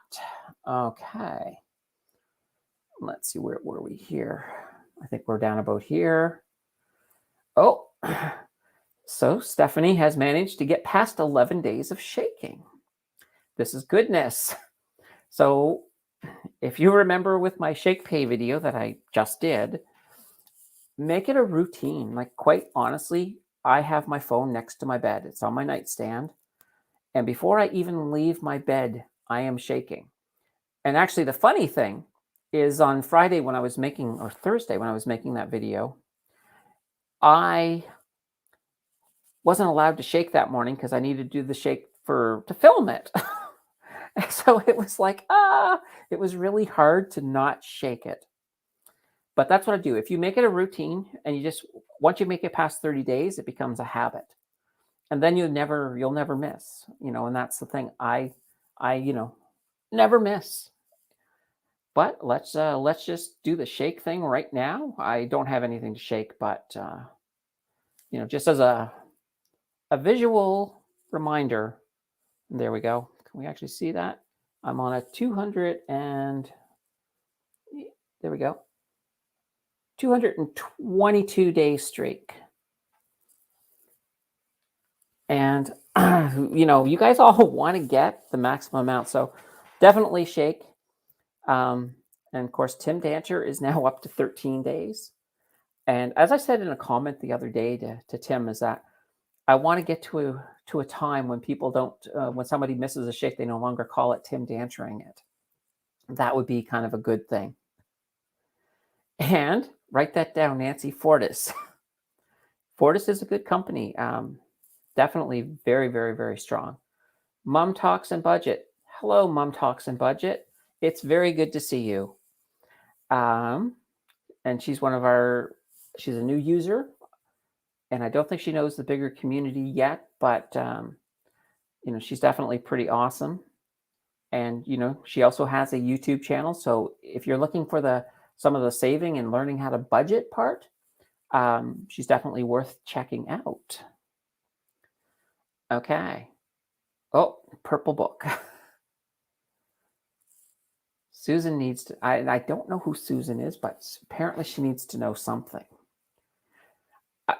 Okay. Let's see, where were we here? I think we're down about here. Oh, so Stephanie has managed to get past 11 days of shaking. This is goodness. So if you remember with my shake pay video that I just did, make it a routine. Like, quite honestly, I have my phone next to my bed. It's on my nightstand. And before I even leave my bed, I am shaking. And actually, the funny thing is, on Friday when I was making, or Thursday when I was making that video, I wasn't allowed to shake that morning because I needed to do the shake to film it. So it was like, it was really hard to not shake it. But that's what I do. If you make it a routine, and once you make it past 30 days, it becomes a habit. And then you'll never miss, and that's the thing. I never miss. But let's just do the shake thing right now. I don't have anything to shake, but just as a visual reminder, there we go. Can we actually see that? I'm on a 200 and there we go. 222-day streak. And you guys all want to get the maximum amount, so definitely shake. And of course, Tim Dancher is now up to 13 days. And as I said in a comment the other day to Tim, is that I want to get to a time when people don't, when somebody misses a shake, they no longer call it Tim Dantering it. That would be kind of a good thing. And write that down, Nancy. Fortis. Fortis is a good company. Definitely very, very, very strong. Mom Talks and Budget. Hello, Mom Talks and Budget. It's very good to see you. And she's she's a new user, and I don't think she knows the bigger community yet, but she's definitely pretty awesome. And she also has a YouTube channel. So if you're looking for some of the saving and learning how to budget part, she's definitely worth checking out. Okay. Oh, purple book. Susan needs to, I don't know who Susan is, but apparently she needs to know something.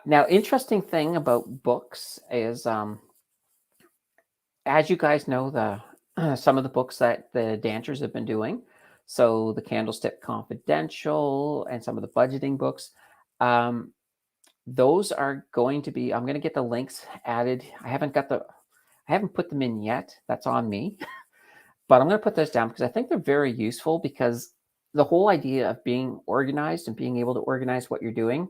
Now, interesting thing about books is, as you guys know, some of the books that the Danchers have been doing, so the Candlestick Confidential and some of the budgeting books, those are going to be, I'm going to get the links added. I haven't put them in yet. That's on me. But I'm going to put those down because I think they're very useful, because the whole idea of being organized and being able to organize what you're doing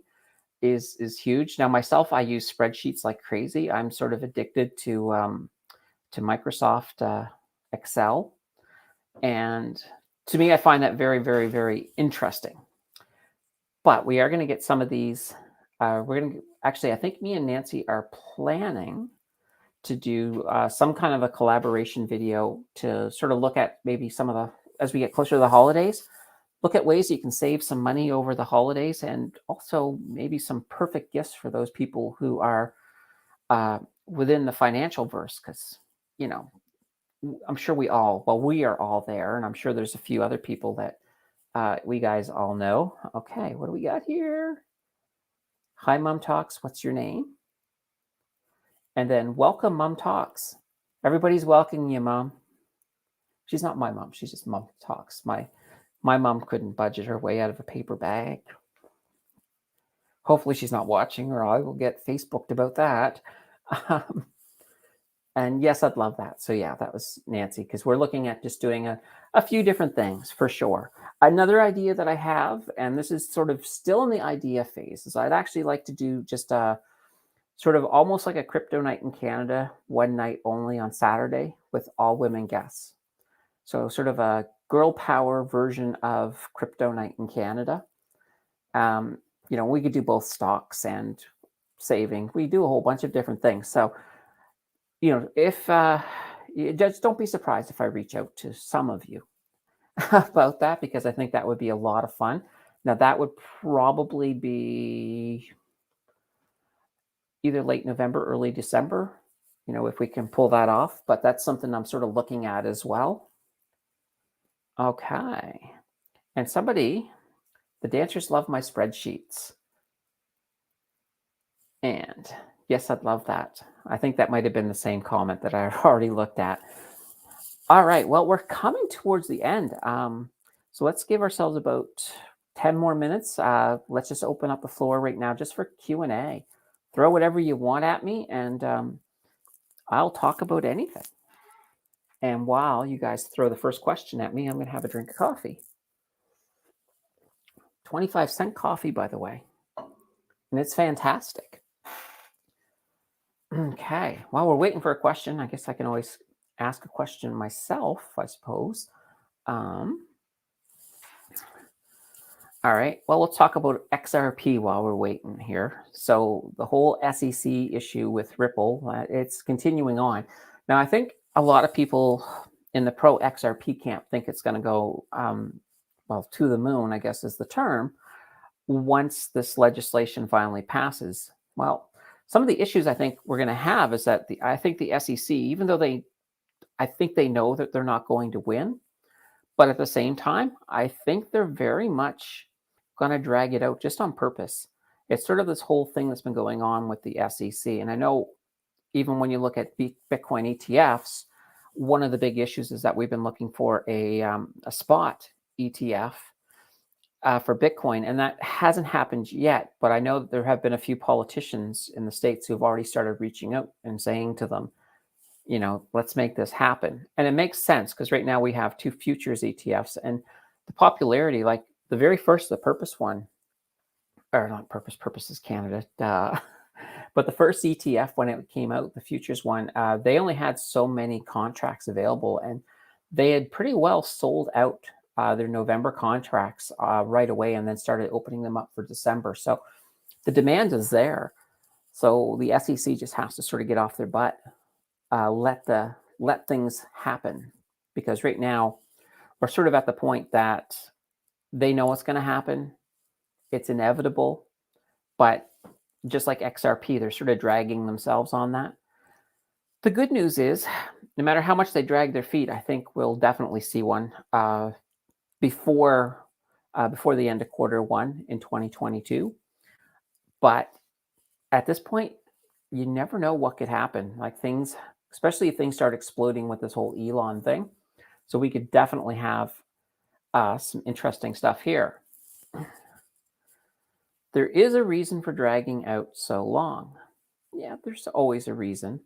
is huge. Now, myself, I use spreadsheets like crazy. I'm sort of addicted to Microsoft Excel. And to me, I find that very, very, very interesting. But we are going to get some of these. We're going to actually, I think me and Nancy are planning to do some kind of a collaboration video to sort of look at maybe some of as we get closer to the holidays, look at ways you can save some money over the holidays, and also maybe some perfect gifts for those people who are within the financial verse. Because, I'm sure we are all there, and I'm sure there's a few other people that we guys all know. Okay, what do we got here? Hi, Mom Talks. What's your name? And then welcome, Mom Talks. Everybody's welcoming you, Mom. She's not my mom. She's just Mom Talks. My mom couldn't budget her way out of a paper bag. Hopefully she's not watching, or I will get Facebooked about that. And yes, I'd love that. So yeah, that was Nancy, because we're looking at just doing a few different things for sure. Another idea that I have, and this is sort of still in the idea phase, is I'd actually like to do just sort of almost like a crypto night in Canada, one night only on Saturday with all women guests. So sort of a girl power version of crypto night in Canada. we could do both stocks and saving. We do a whole bunch of different things. So, if you just don't be surprised if I reach out to some of you about that, because I think that would be a lot of fun. Now, that would probably be either late November, early December, if we can pull that off. But that's something I'm sort of looking at as well. Okay. And the dancers love my spreadsheets. And yes, I'd love that. I think that might have been the same comment that I already looked at. All right. Well, we're coming towards the end. So let's give ourselves about 10 more minutes. Let's just open up the floor right now just for Q&A. Throw whatever you want at me, and I'll talk about anything. And while you guys throw the first question at me, I'm going to have a drink of coffee. 25-cent coffee, by the way. And it's fantastic. Okay. While we're waiting for a question, I guess I can always ask a question myself, I suppose. All right. Well, let's talk about XRP while we're waiting here. So the whole SEC issue with Ripple, it's continuing on. Now, I think a lot of people in the pro XRP camp think it's going to go, to the moon, I guess is the term, once this legislation finally passes. Well, some of the issues I think we're going to have is that I think the SEC, even though I think they know that they're not going to win, but at the same time, I think they're very much going to drag it out just on purpose. It's sort of this whole thing that's been going on with the SEC. And I know even when you look at Bitcoin ETFs, one of the big issues is that we've been looking for a spot ETF for Bitcoin, and that hasn't happened yet. But I know that there have been a few politicians in the States who have already started reaching out and saying to them, let's make this happen. And it makes sense because right now we have two futures ETFs, and the popularity, like the very first, the Purpose one, or not Purpose, Purpose is Canada, but the first ETF when it came out, the futures one, they only had so many contracts available, and they had pretty well sold out their November contracts right away, and then started opening them up for December. So the demand is there. So the SEC just has to sort of get off their butt. Let things happen, because right now we're sort of at the point that they know what's going to happen. It's inevitable, but just like XRP, they're sort of dragging themselves on that. The good news is, no matter how much they drag their feet, I think we'll definitely see one before the end of Q1 in 2022. But at this point, you never know what could happen. Like things, especially if things start exploding with this whole Elon thing. So we could definitely have some interesting stuff here. There is a reason for dragging out so long. Yeah, there's always a reason.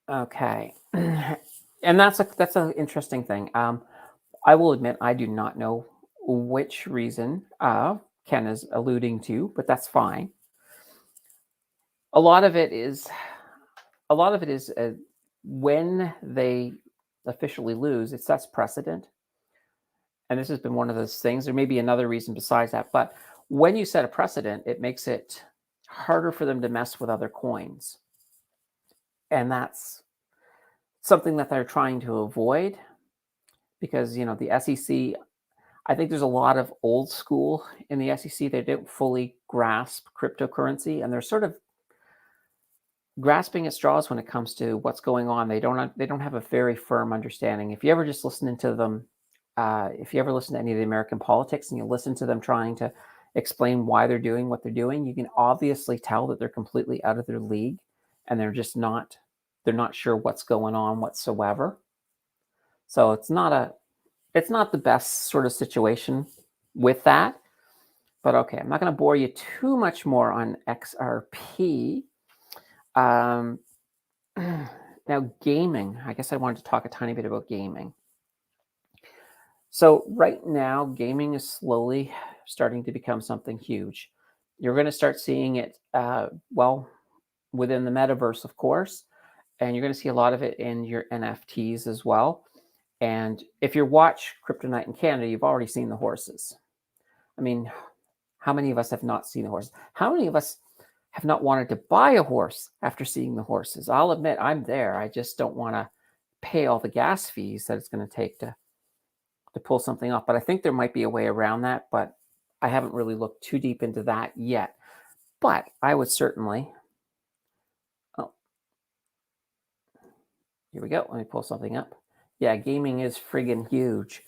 Okay. And that's an interesting thing. I will admit I do not know which reason Ken is alluding to, but that's fine. A lot of it is when they officially lose, it sets precedent. And this has been one of those things. There may be another reason besides that, but when you set a precedent, it makes it harder for them to mess with other coins. And that's something that they're trying to avoid, because, the SEC, I think there's a lot of old school in the SEC that don't fully grasp cryptocurrency, and they're sort of grasping at straws when it comes to what's going on. They don't have a very firm understanding. If you ever just listen to them, if you ever listen to any of the American politics and you listen to them trying to explain why they're doing what they're doing, you can obviously tell that they're completely out of their league, and they're not sure what's going on whatsoever. So it's not the best sort of situation with that. But okay, I'm not going to bore you too much more on XRP. Now, gaming. I guess I wanted to talk a tiny bit about gaming. So right now, gaming is slowly starting to become something huge. You're going to start seeing it, within the metaverse, of course, and you're going to see a lot of it in your NFTs as well. And if you watch Crypto Night in Canada, you've already seen the horses. I mean, how many of us have not seen a horse? How many of us have not wanted to buy a horse after seeing the horses? I'll admit I'm there. I just don't want to pay all the gas fees that it's going to take to pull something off. But I think there might be a way around that, but I haven't really looked too deep into that yet. But I would certainly. Oh, here we go. Let me pull something up. Yeah, gaming is friggin' huge.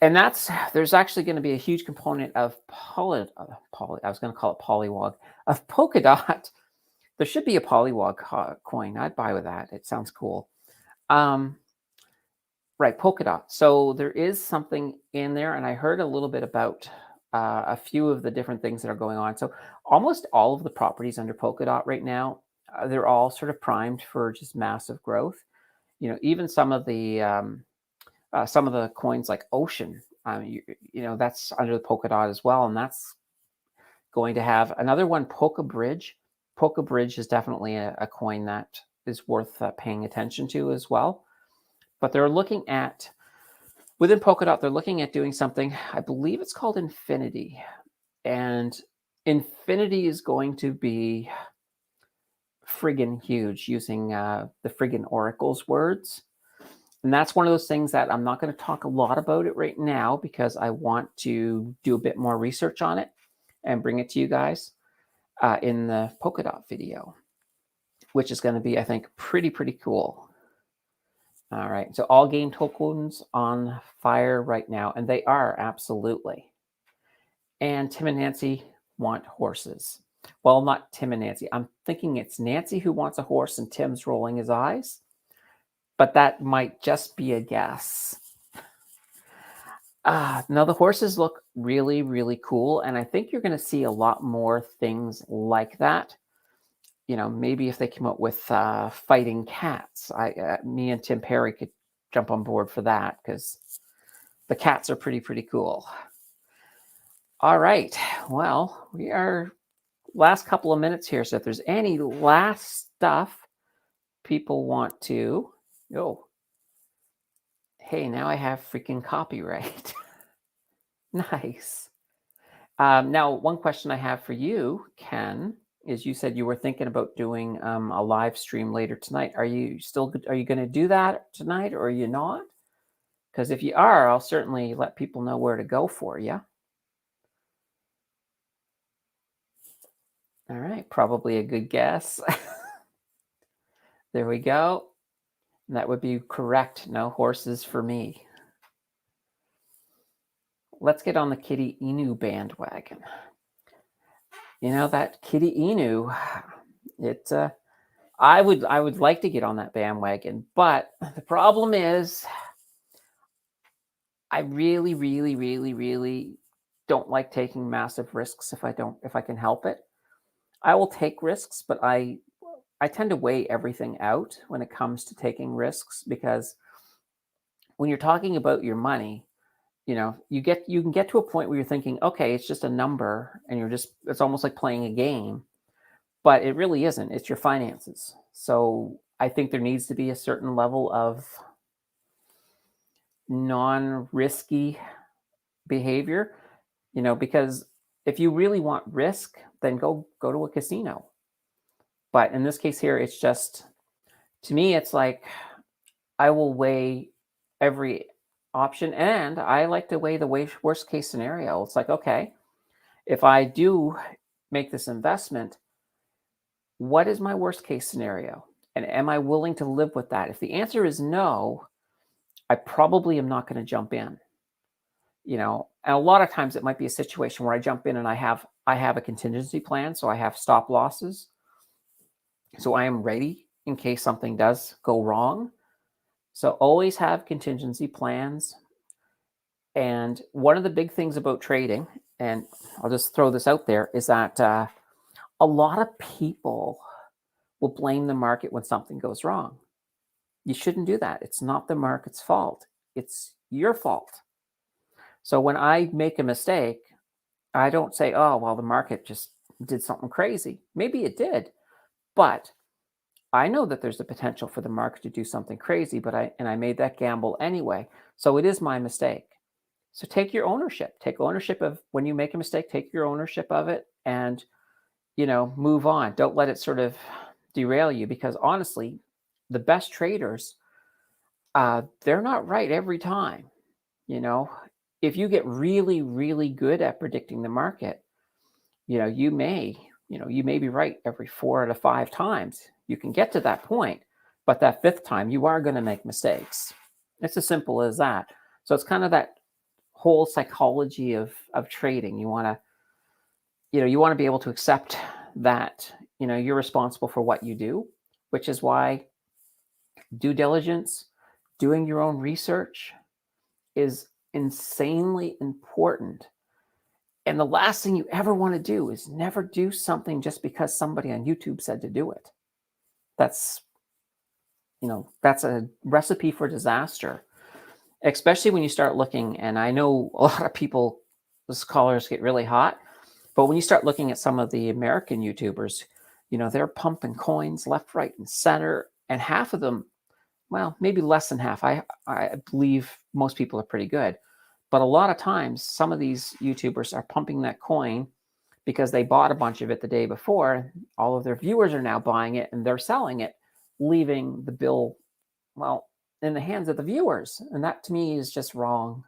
And there's actually going to be a huge component of I was going to call it Polywog, of Polkadot. There should be a Polywog coin. I'd buy with that. It sounds cool. Right, Polkadot. So there is something in there, and I heard a little bit about a few of the different things that are going on. So almost all of the properties under Polkadot right now, they're all sort of primed for just massive growth. Even some of the coins like Ocean, that's under the Polkadot as well, and that's going to have another one, Polka Bridge. Polka Bridge is definitely a coin that is worth paying attention to as well. But they're looking at, within Polkadot, they're looking at doing something, I believe it's called Infinity. And Infinity is going to be friggin' huge, using the friggin' Oracle's words. And that's one of those things that I'm not going to talk a lot about it right now because I want to do a bit more research on it and bring it to you guys in the Polkadot video, which is going to be, I think, pretty cool. All right, so all game tokens on fire right now, and they are absolutely. And Tim and Nancy want horses. Well, not Tim and Nancy. I'm thinking it's Nancy who wants a horse and Tim's rolling his eyes, but that might just be a guess. Now the horses look really cool, and I think you're going to see a lot more things like that. Maybe if they came up with fighting cats, me and Tim Perry could jump on board for that because the cats are pretty cool. All right, well, we are last couple of minutes here, so if there's any last stuff people want to, hey, now I have freaking copyright. Nice. Now, one question I have for you, Ken, is you said you were thinking about doing a live stream later tonight. Are you going to do that tonight, or are you not? Because if you are, I'll certainly let people know where to go for you. All right, probably a good guess. There we go. That would be correct. No horses for me. Let's get on the Kitty Inu bandwagon. That Kitty Inu, I would like to get on that bandwagon, but the problem is I really don't like taking massive risks if I can help it. I will take risks, but I tend to weigh everything out when it comes to taking risks, because when you're talking about your money, you can get to a point where you're thinking, okay, it's just a number, and it's almost like playing a game, but it really isn't. It's your finances. So I think there needs to be a certain level of non-risky behavior, because if you really want risk, then go to a casino. But in this case here, it's just, to me, it's like I will weigh every option, and I like to weigh the worst case scenario. It's like, okay, if I do make this investment, what is my worst case scenario? And am I willing to live with that? If the answer is no, I probably am not going to jump in. And a lot of times it might be a situation where I jump in and I have a contingency plan, so I have stop losses. So I am ready in case something does go wrong. So always have contingency plans. And one of the big things about trading, and I'll just throw this out there, is that a lot of people will blame the market when something goes wrong. You shouldn't do that. It's not the market's fault. It's your fault. So when I make a mistake, I don't say, oh, well, the market just did something crazy. Maybe it did, but I know that there's the potential for the market to do something crazy, but I made that gamble anyway. So it is my mistake. So take your ownership. Take ownership of when you make a mistake, take your ownership of it and, move on. Don't let it sort of derail you because honestly, the best traders, they're not right every time. You know, if you get really, really good at predicting the market, you may be right every 4 out of 5 times. You can get to that point, but that fifth time, you are going to make mistakes. It's as simple as that. So it's kind of that whole psychology of trading. You want to be able to accept that you're responsible for what you do, which is why due diligence, doing your own research, is insanely important. And the last thing you ever want to do is never do something just because somebody on YouTube said to do it. That's a recipe for disaster, especially when you start looking. And I know a lot of people, the scholars get really hot, but when you start looking at some of the American YouTubers, they're pumping coins left, right, and center. And half of them, well, maybe less than half. I believe most people are pretty good. But a lot of times, some of these YouTubers are pumping that coin because they bought a bunch of it the day before. All of their viewers are now buying it and they're selling it, leaving the bill, well, in the hands of the viewers. And that to me is just wrong.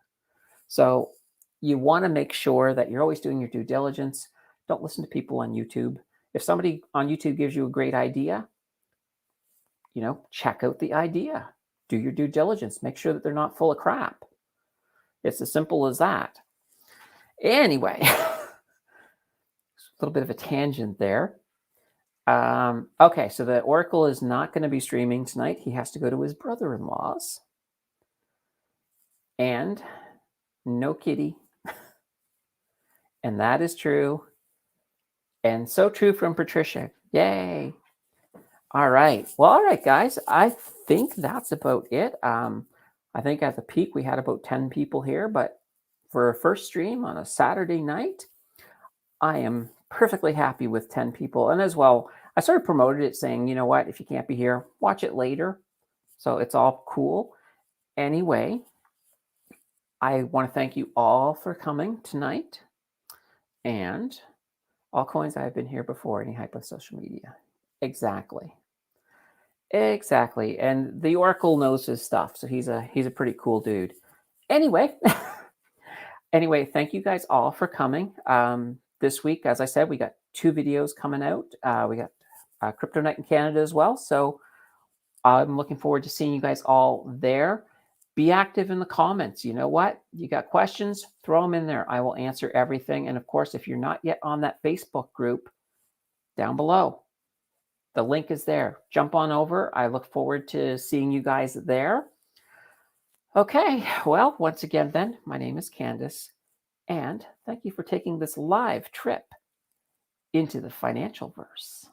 So you want to make sure that you're always doing your due diligence. Don't listen to people on YouTube. If somebody on YouTube gives you a great idea, check out the idea. Do your due diligence. Make sure that they're not full of crap. It's as simple as that. Anyway, a little bit of a tangent there. Okay, so the Oracle is not going to be streaming tonight. He has to go to his brother-in-law's. And no kitty. And that is true. And so true from Patricia. Yay. All right. Well, all right, guys. I think that's about it. I think at the peak we had about 10 people here, but for a first stream on a Saturday night, I am perfectly happy with 10 people. And as well, I sort of promoted it saying, you know what, if you can't be here, watch it later. So it's all cool. Anyway, I want to thank you all for coming tonight. And all coins, I've been here before. Any hype with social media. Exactly. Exactly. And the Oracle knows his stuff. So he's a pretty cool dude. Anyway, thank you guys all for coming. This week, as I said, we got 2 videos coming out. We got Crypto Night in Canada as well. So I'm looking forward to seeing you guys all there. Be active in the comments. You know what? You got questions? Throw them in there. I will answer everything. And of course, if you're not yet on that Facebook group, down below, the link is there. Jump on over. I look forward to seeing you guys there. Okay, well, once again then, my name is Candace, and thank you for taking this live trip into the financial verse.